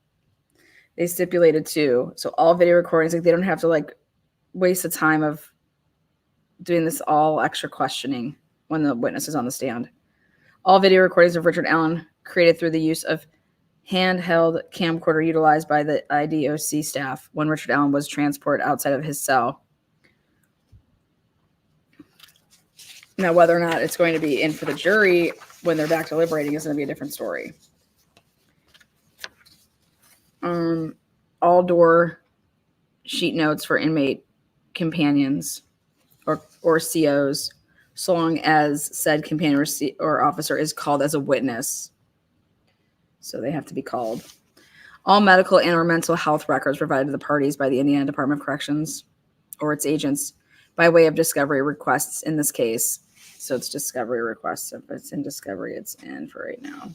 They stipulated too. So all video recordings, like they don't have to like waste the time of doing this all extra questioning when the witness is on the stand. All video recordings of Richard Allen created through the use of handheld camcorder utilized by the IDOC staff when Richard Allen was transported outside of his cell. Now, whether or not it's going to be in for the jury when they're back deliberating is going to be a different story. All door sheet notes for inmate companions or COs, so long as said companion or officer is called as a witness. So they have to be called. All medical and or mental health records provided to the parties by the Indiana Department of Corrections or its agents by way of discovery requests in this case. So it's discovery requests. If it's in discovery, it's in for right now.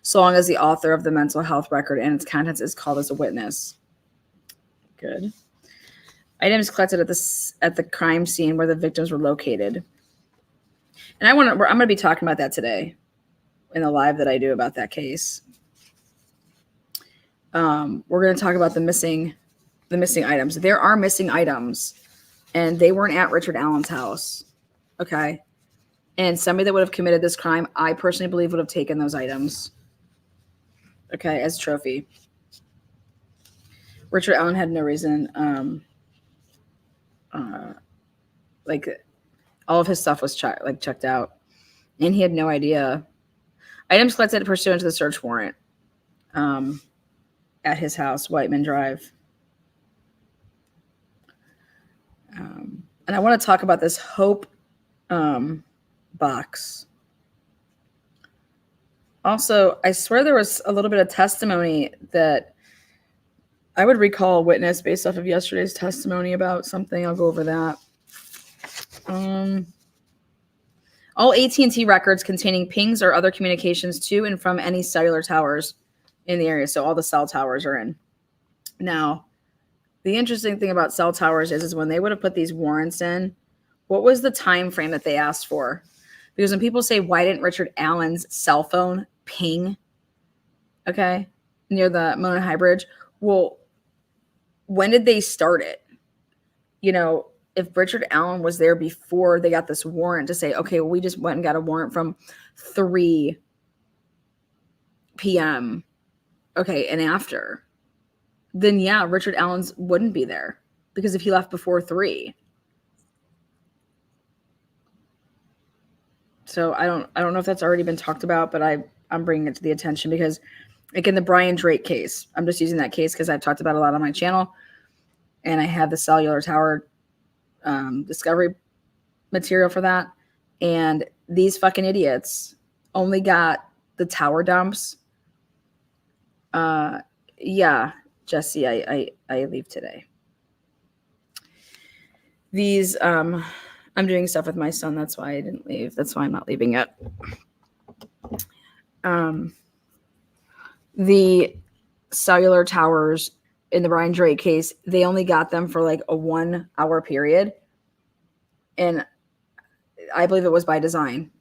So long as the author of the mental health record and its contents is called as a witness. Good. Items collected at the crime scene where the victims were located. And I'm going to be talking about that today in the live that I do about that case. We're going to talk about the missing items. There are missing items, and they weren't at Richard Allen's house. Okay. And somebody that would have committed this crime, I personally believe would have taken those items. Okay, as trophy. Richard Allen had no reason. Like all of his stuff was checked out, and he had no idea. Items collected pursuant to the search warrant at his house, Whiteman Drive. And I want to talk about this Hope box. Also, I swear there was a little bit of testimony that I would recall a witness based off of yesterday's testimony about something. I'll go over that. All AT&T records containing pings or other communications to and from any cellular towers in the area. So all the cell towers are in. Now, the interesting thing about cell towers is when they would have put these warrants in, what was the time frame that they asked for? Because when people say, why didn't Richard Allen's cell phone ping, okay, near the Mona High Bridge? Well, when did they start it? You know, if Richard Allen was there before they got this warrant to say, okay, well, we just went and got a warrant from 3 p.m., okay, and after, then yeah, Richard Allen's wouldn't be there because if he left before 3. So I don't know if that's already been talked about, but I'm bringing it to the attention because, like in the Brian Drake case, I'm just using that case because I've talked about it a lot on my channel, and I have the cellular tower discovery material for that, and these fucking idiots only got the tower dumps. Yeah, Jesse, I leave today. These I'm doing stuff with my son. That's why I didn't leave. That's why I'm not leaving yet. The cellular towers in the Brian Drake case, they only got them for like a 1 hour period. And I believe it was by design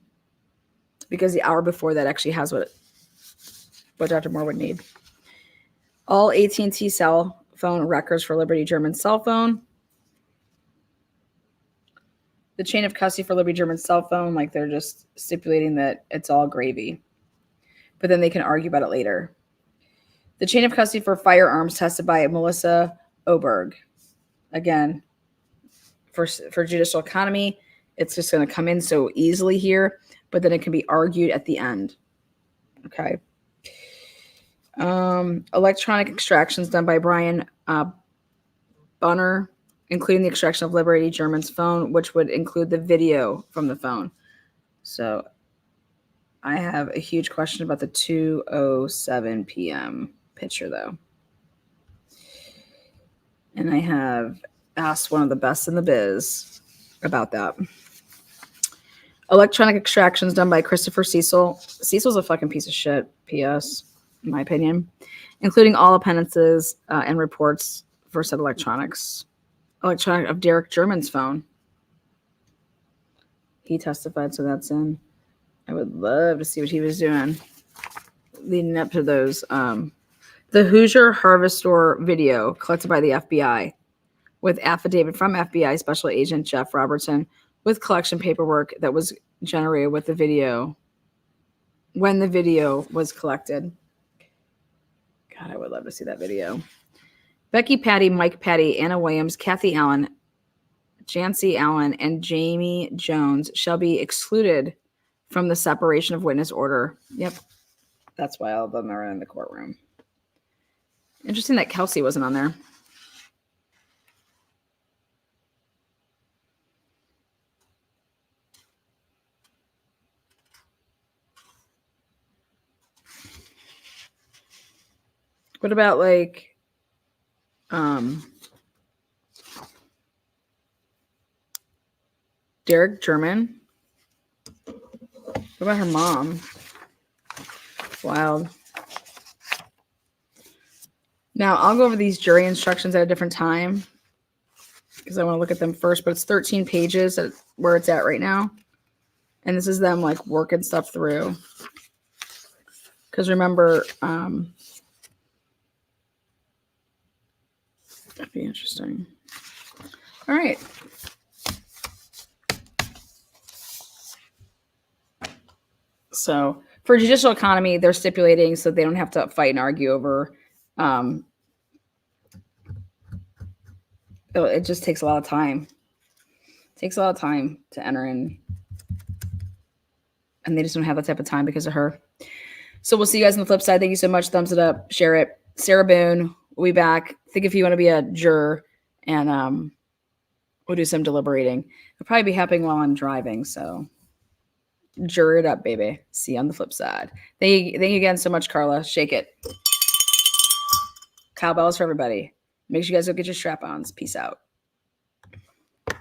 because the hour before that actually has what Dr. Moore would need. All AT&T cell phone records for Liberty German cell phone. The chain of custody for Liberty German cell phone, like they're just stipulating that it's all gravy. But then they can argue about it later. The chain of custody for firearms tested by Melissa Oberg. Again, for judicial economy, it's just going to come in so easily here, but then it can be argued at the end. Okay. Electronic extractions done by Brian Bunner, including the extraction of Liberty German's phone, which would include the video from the phone. So I have a huge question about the 2:07 p.m. picture, though. And I have asked one of the best in the biz about that. Electronic extractions done by Christopher Cecil. Cecil's a fucking piece of shit, P.S., in my opinion, including all appendices and reports for said electronics. electronic of Derek German's phone. He testified, so that's in. I would love to see what he was doing leading up to those. The Hoosier Harvest Store video collected by the FBI with affidavit from FBI Special Agent Jeff Robertson with collection paperwork that was generated with the video when the video was collected. God, I would love to see that video. Becky Patty, Mike Patty, Anna Williams, Kathy Allen, Jancy Allen, and Jamie Jones shall be excluded from the separation of witness order. Yep. That's why all of them are in the courtroom. Interesting that Kelsey wasn't on there. What about like Derek German? What about her mom? Wild. Now I'll go over these jury instructions at a different time because I want to look at them first, but it's 13 pages at where it's at right now. And this is them like working stuff through. Because remember, that'd be interesting. All right. So for judicial economy, they're stipulating so they don't have to fight and argue over. It just takes a lot of time. It takes a lot of time to enter in. And they just don't have that type of time because of her. So we'll see you guys on the flip side. Thank you so much. Thumbs it up. Share it. Sarah Boone will be back. Think if you want to be a juror. And we'll do some deliberating. It'll probably be happening while I'm driving. So juror it up, baby. See you on the flip side. Thank you again so much, Carla. Shake it. Cowbells for everybody. Make sure you guys go get your strap-ons. Peace out.